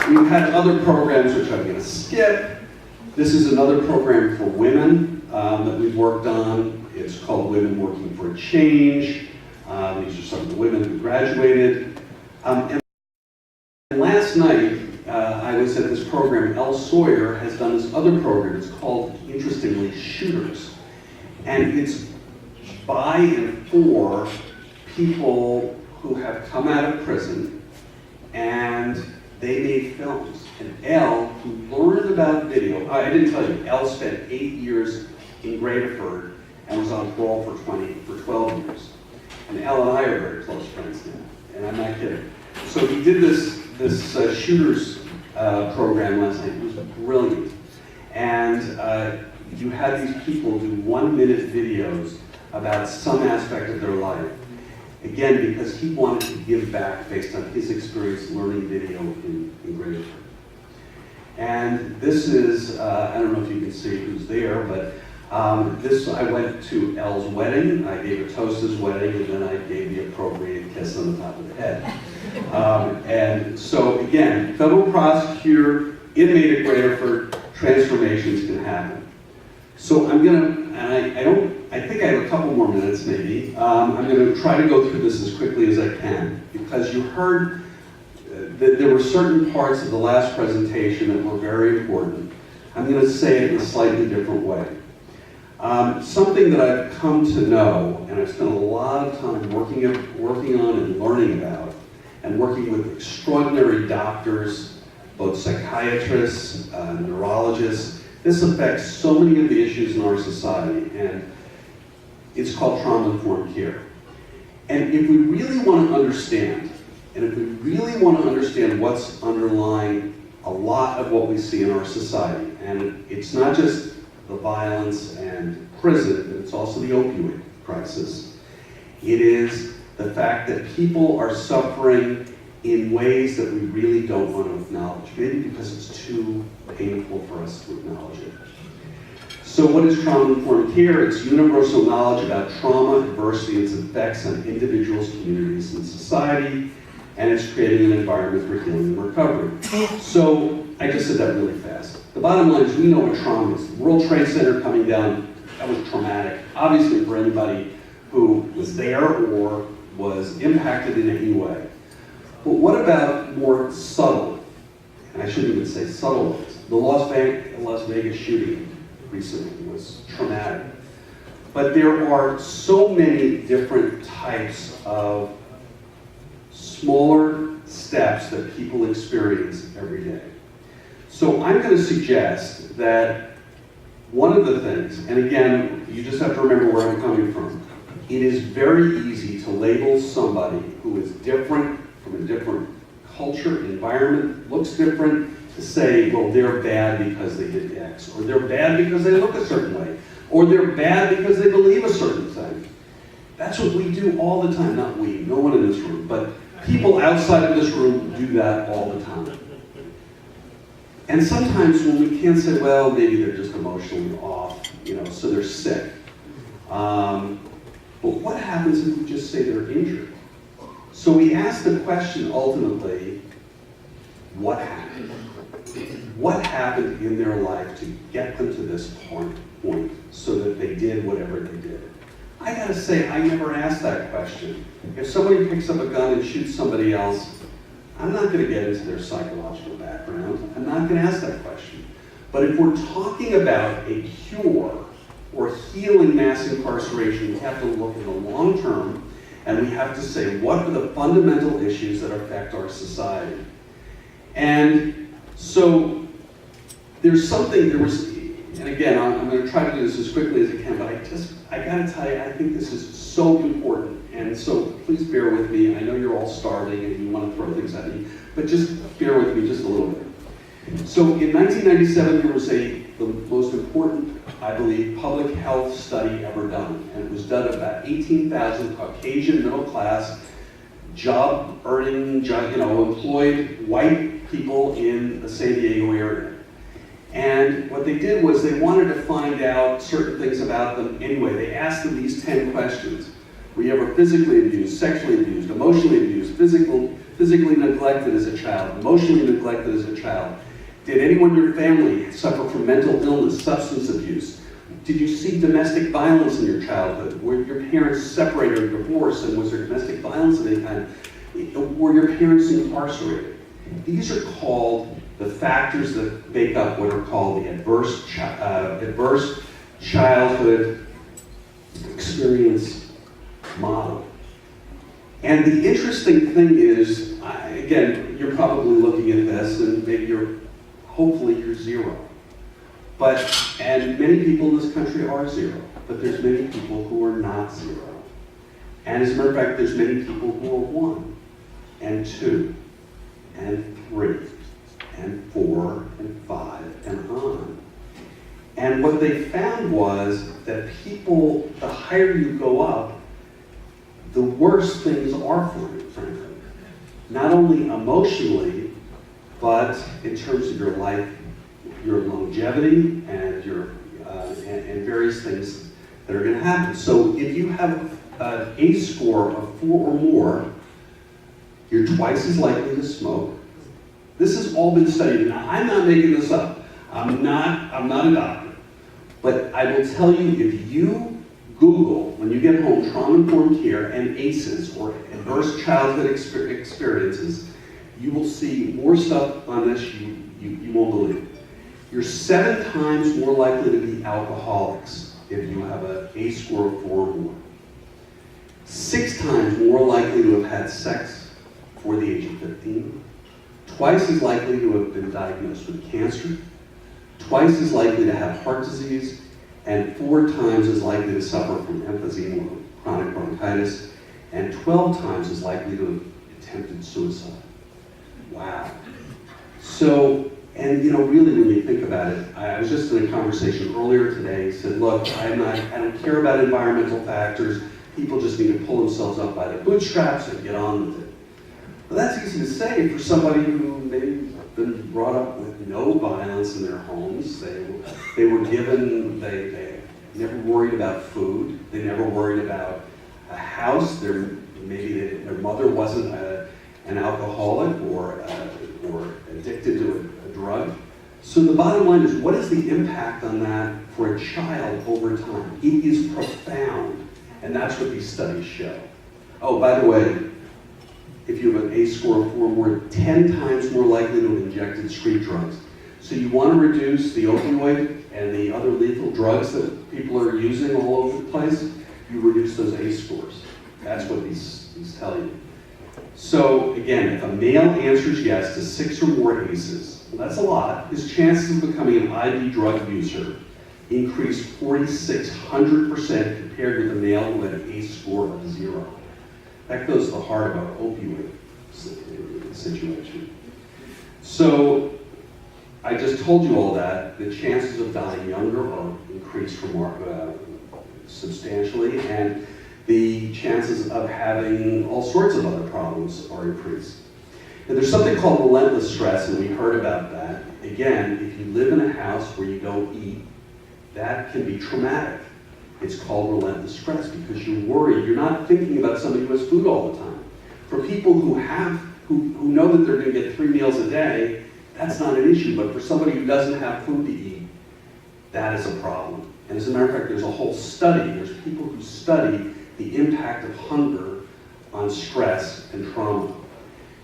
D: We've had other programs which I'm going to skip. This is another program for women that we've worked on. It's called Women Working for Change. These are some of the women who graduated. And last night, I was at this program. Elle Sawyer has done this other program. It's called, interestingly, Shooters. And it's by and for people who have come out of prison and they made films. And Elle, who learned about video, I didn't tell you, Elle spent 8 years in Graterford and was on parole for 12 years. And Elle and I are very close friends now, and I'm not kidding. So we did this Shooters program last night. It was brilliant. And you had these people do 1-minute videos about some aspect of their life. Again, because he wanted to give back based on his experience learning video in Graterford. And this is, I don't know if you can see who's there, but I went to Elle's wedding. I gave a toast at his wedding, and then I gave the appropriate kiss on the top of the head. And so again, federal prosecutor, inmate at Graterford, transformations can happen. So I'm gonna, and I think I have a couple more minutes maybe. I'm gonna try to go through this as quickly as I can, because you heard that there were certain parts of the last presentation that were very important. I'm gonna say it in a slightly different way. Something that I've come to know, and I've spent a lot of time working on and learning about, and working with extraordinary doctors, both psychiatrists, neurologists. This affects so many of the issues in our society, and it's called trauma-informed care. And if we really want to understand, what's underlying a lot of what we see in our society, and it's not just the violence and prison, but it's also the opioid crisis. It is the fact that people are suffering in ways that we really don't want to acknowledge, maybe because it's too painful for us to acknowledge it. So what is trauma-informed care? It's universal knowledge about trauma, adversity, and its effects on individuals, communities, and society, and it's creating an environment for healing and recovery. So I just said that really fast. The bottom line is we know what trauma is. The World Trade Center coming down, that was traumatic, obviously for anybody who was there or was impacted in any way. But what about more subtle, and I shouldn't even say subtle ones? The Las Vegas shooting recently was traumatic. But there are so many different types of smaller steps that people experience every day. So I'm going to suggest that one of the things, and again, you just have to remember where I'm coming from, it is very easy to label somebody who is different, from a different culture, environment, looks different, to say, well, they're bad because they did X, or they're bad because they look a certain way, or they're bad because they believe a certain thing. That's what we do all the time, not we, no one in this room, but people outside of this room do that all the time. And sometimes when we can't say, well, maybe they're just emotionally off, so they're sick. But what happens if we just say they're injured? So we ask the question ultimately, what happened? What happened in their life to get them to this point so that they did whatever they did? I gotta say, I never asked that question. If somebody picks up a gun and shoots somebody else, I'm not gonna get into their psychological background. I'm not gonna ask that question. But if we're talking about a cure or healing mass incarceration, we have to look in the long term, and we have to say, what are the fundamental issues that affect our society? And so there was and again, I'm going to try to do this as quickly as I can, but I got to tell you, I think this is so important, and so please bear with me. I know you're all starving and you want to throw things at me, but just bear with me just a little bit. So in 1997, there was the most important, I believe, public health study ever done, and it was done about 18,000 Caucasian middle class, job-earning, employed white people in the San Diego area. And what they did was they wanted to find out certain things about them anyway. They asked them these 10 questions. Were you ever physically abused, sexually abused, emotionally abused, physically neglected as a child, emotionally neglected as a child? Did anyone in your family suffer from mental illness, substance abuse? Did you see domestic violence in your childhood? Were your parents separated or divorced, and was there domestic violence of any kind? Were your parents incarcerated? These are called the factors that make up what are called the adverse childhood experience model. And the interesting thing is, again, you're probably looking at this, and maybe hopefully you're zero. And many people in this country are zero, but there's many people who are not zero. And as a matter of fact, there's many people who are 1, and 2, and 3, and 4, and 5, and on. And what they found was that people, the higher you go up, the worse things are for you, frankly. Not only emotionally, but in terms of your life, your longevity, and and various things that are going to happen. So if you have an ACE score of 4 or more, you're twice as likely to smoke. This has all been studied. Now, I'm not making this up. I'm not a doctor. But I will tell you, if you Google, when you get home, trauma-informed care and ACEs, or adverse childhood experiences, you will see more stuff on this you won't believe. You're 7 times more likely to be alcoholics if you have an ACE score of 4 or more. 6 times more likely to have had sex before the age of 15. Twice as likely to have been diagnosed with cancer. Twice as likely to have heart disease. And 4 times as likely to suffer from emphysema or chronic bronchitis. And 12 times as likely to have attempted suicide. Wow. So, and really when you think about it, I was just in a conversation earlier today, said, look, I don't care about environmental factors. People just need to pull themselves up by the bootstraps and get on with it. Well, that's easy to say for somebody who maybe been brought up with no violence in their homes. They were given, they never worried about food. They never worried about a house. Maybe their mother wasn't an alcoholic or addicted to a drug. So the bottom line is, what is the impact on that for a child over time? It is profound, and that's what these studies show. Oh, by the way, if you have an ACE score of 4 or more, 10 times more likely to have injected street drugs. So you want to reduce the opioid and the other lethal drugs that people are using all over the place, you reduce those ACE scores. That's what these tell you. So again, if a male answers yes to 6 or more ACEs, well, that's a lot, his chances of becoming an IV drug user increased 4,600% compared with a male who had an ACE score of 0. That goes to the heart of our opioid situation. So I just told you all that. The chances of dying younger are increased substantially, and the chances of having all sorts of other problems are increased. And there's something called relentless stress, and we heard about that. Again, if you live in a house where you don't eat, that can be traumatic. It's called relentless stress because you're worried. You're not thinking about somebody who has food all the time. For people who know that they're going to get 3 meals a day, that's not an issue. But for somebody who doesn't have food to eat, that is a problem. And as a matter of fact, there's a whole study. There's people who study the impact of hunger on stress and trauma.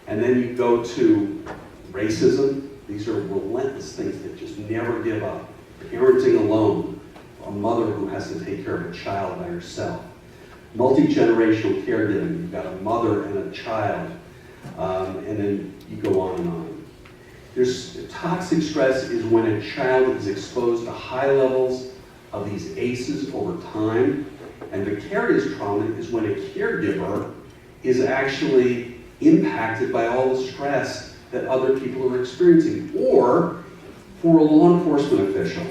D: And then you go to racism. These are relentless things that just never give up. Parenting alone. A mother who has to take care of a child by herself. Multi-generational caregiving. You've got a mother and a child. And then you go on and on. Toxic stress is when a child is exposed to high levels of these ACEs over time, and vicarious trauma is when a caregiver is actually impacted by all the stress that other people are experiencing, or for a law enforcement official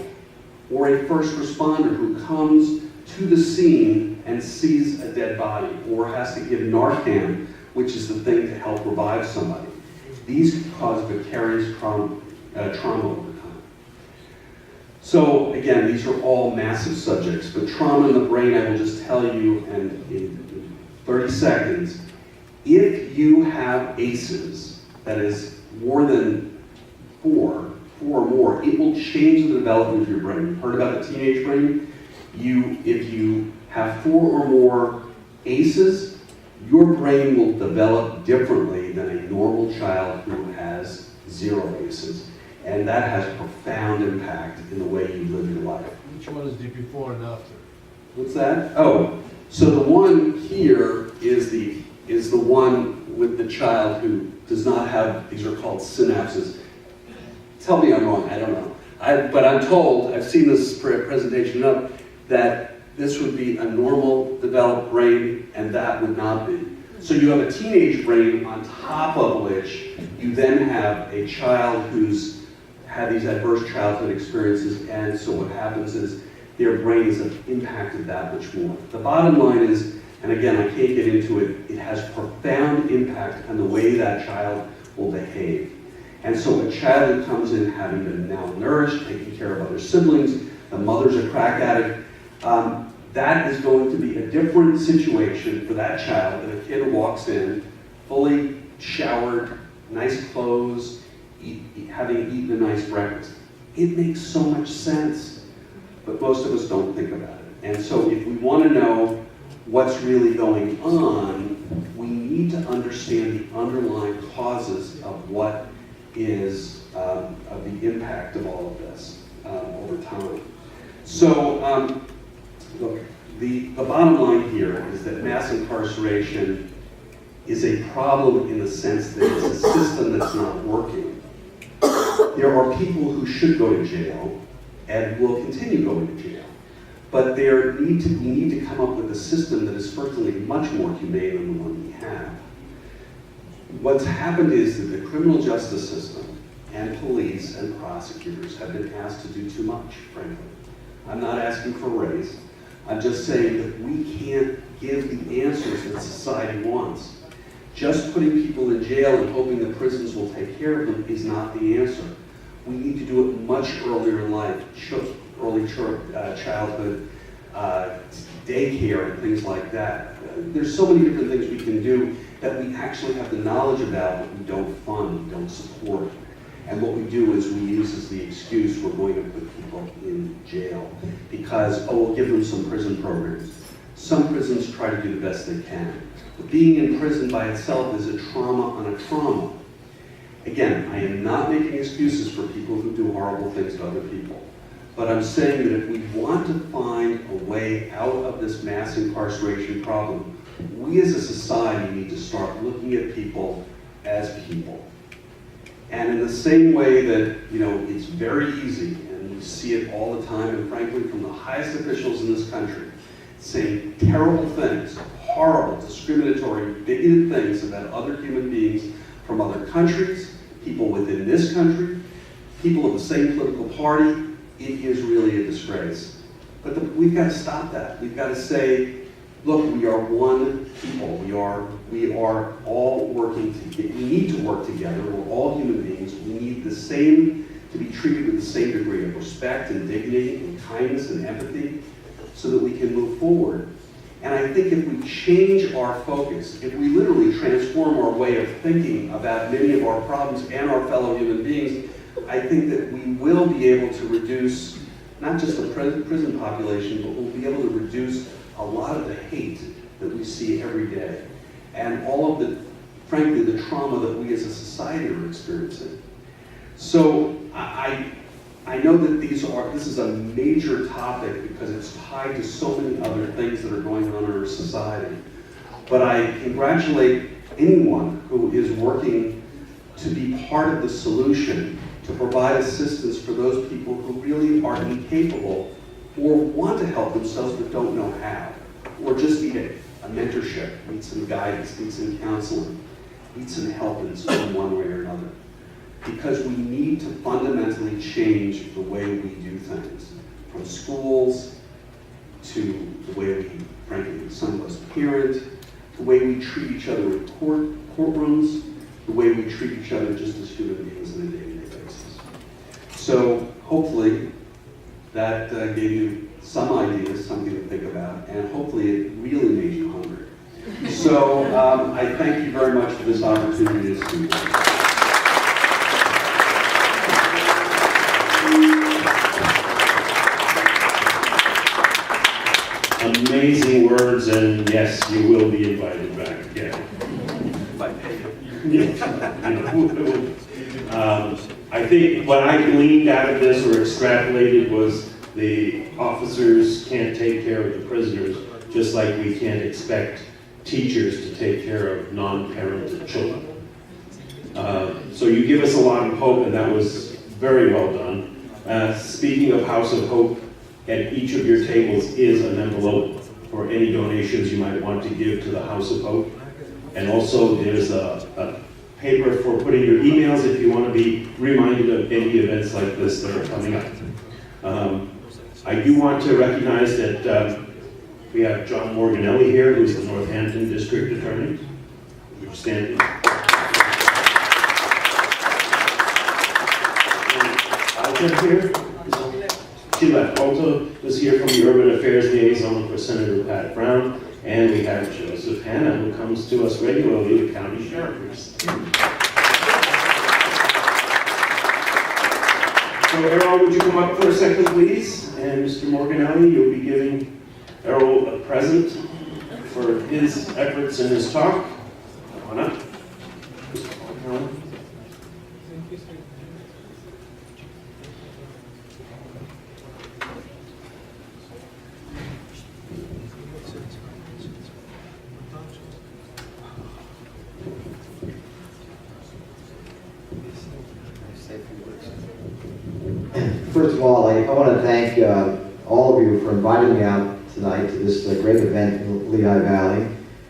D: or a first responder who comes to the scene and sees a dead body or has to give Narcan, which is the thing to help revive somebody. These cause vicarious trauma over time. So again, these are all massive subjects, but trauma in the brain, I will just tell you in 30 seconds, if you have ACEs, that is more than four or more, it will change the development of your brain. You've heard about the teenage brain? If you have 4 or more ACEs, your brain will develop differently than a normal child who has 0 ACEs. And that has a profound impact in the way you live your life.
E: Which one is the before and after?
D: What's that? Oh, so the one here is the one with the child who does not have, these are called synapses. Tell me I'm wrong, I don't know. But I'm told, I've seen this presentation up, that this would be a normal developed brain and that would not be. So you have a teenage brain on top of which you then have a child who's had these adverse childhood experiences, and so what happens is their brain is impacted that much more. The bottom line is, and again, I can't get into it, it has profound impact on the way that child will behave. And so a child who comes in having been malnourished, taking care of other siblings, the mother's a crack addict, that is going to be a different situation for that child than a kid who walks in fully showered, nice clothes, having eaten a nice breakfast. It makes so much sense, but most of us don't think about it. And so if we want to know what's really going on, we need to understand the underlying causes of what is of the impact of all of this over time. So look, the bottom line here is that mass incarceration is a problem in the sense that it's a system that's not working. There are people who should go to jail and will continue going to jail. But we need to come up with a system that is certainly much more humane than the one we have. What's happened is that the criminal justice system and police and prosecutors have been asked to do too much, frankly. I'm not asking for a raise. I'm just saying that we can't give the answers that society wants. Just putting people in jail and hoping the prisons will take care of them is not the answer. We need to do it much earlier in life, early childhood, daycare, and things like that. There's so many different things we can do that we actually have the knowledge about, but we don't fund, we don't support. And what we do is we use as the excuse we're going to put people in jail because, oh, we'll give them some prison programs. Some prisons try to do the best they can. But being in prison by itself is a trauma on a trauma. Again, I am not making excuses for people who do horrible things to other people. But I'm saying that if we want to find a way out of this mass incarceration problem, we as a society need to start looking at people as people. And in the same way that, it's very easy, and we see it all the time, and frankly, from the highest officials in this country, saying terrible things, horrible, discriminatory, bigoted things about other human beings from other countries, people within this country, people of the same political party, it is really a disgrace. But we've got to stop that. We've got to say, look, we are one people. We are all working together. We need to work together. We're all human beings. We need to be treated with the same degree of respect and dignity and kindness and empathy so that we can move forward. And I think if we change our focus, if we literally transform our way of thinking about many of our problems and our fellow human beings, I think that we will be able to reduce not just the prison population, but we'll be able to reduce a lot of the hate that we see every day. And all of frankly, the trauma that we as a society are experiencing. So I know that this is a major topic because it's tied to so many other things that are going on in our society. But I congratulate anyone who is working to be part of the solution, to provide assistance for those people who really are incapable or want to help themselves but don't know how, or just need a mentorship, need some guidance, need some counseling, need some help in one way or another. Because we need to fundamentally change the way we do things, from schools to the way we, frankly, some of us parent, the way we treat each other in courtrooms, the way we treat each other just as human beings on a day-to-day basis. So hopefully that gave you some ideas, something to think about, and hopefully it really made you hungry. So I thank you very much for this opportunity to speak.
A: Amazing words, and yes, you will be invited back again.
D: If I pay you.
A: I think what I gleaned out of this or extrapolated was the officers can't take care of the prisoners, just like we can't expect teachers to take care of non-parented children. So you give us a lot of hope, and that was very well done. Speaking of House of Hope, at each of your tables is an envelope for any donations you might want to give to the House of Hope. And also there's a paper for putting your emails if you want to be reminded of any events like this that are coming up. I do want to recognize that we have John Morganelli here, who's the Northampton District Attorney. Would you stand? Alta here. She left. Also was here from the Urban Affairs Liaison for Senator Pat Brown. And we have Joseph Hanna, who comes to us regularly, the county sheriff. So Errol, would you come up for a second, please? And Mr. Morganelli, you'll be giving Errol a present for his efforts in his talk. Come on up.
F: First of all, I want to thank all of you for inviting me out tonight to this great event in Lehigh Valley.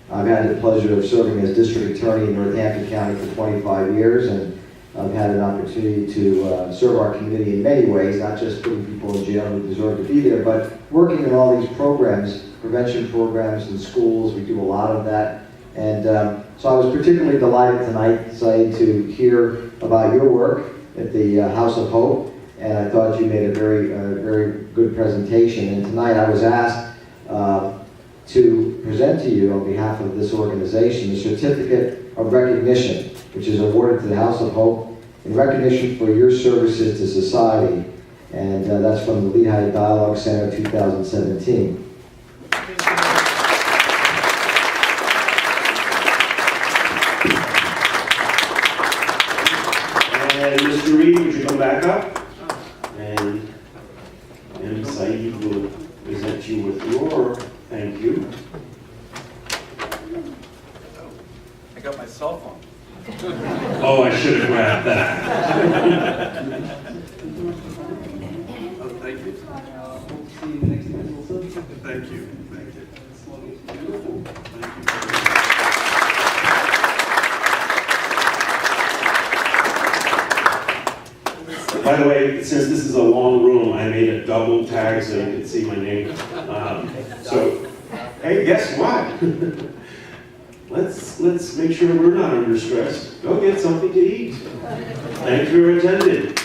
F: I've had the pleasure of serving as district attorney in Northampton County for 25 years, and I've had an opportunity to serve our community in many ways, not just putting people in jail who deserve to be there, but working in all these programs, prevention programs in schools. We do a lot of that. And so I was particularly delighted tonight, Saeed, to hear about your work at the House of Hope. And I thought you made a very good presentation. And tonight I was asked to present to you on behalf of this organization the Certificate of Recognition, which is awarded to the House of Hope in recognition for your services to society. And that's from the Lehigh Dialogue Center 2017.
A: And Mr. Reed, would you come back up? And Saeed will present you with your thank you.
G: I got my cell phone.
A: Oh, I should have grabbed that.
D: Oh, thank you.
B: See you next time also.
D: Thank you. Thank you. Beautiful. Thank you.
A: By the way, since this is a long room, I made a double tag so you can see my name. So, hey, guess what? Let's make sure we're not under stress. Go get something to eat. Thank you for attending.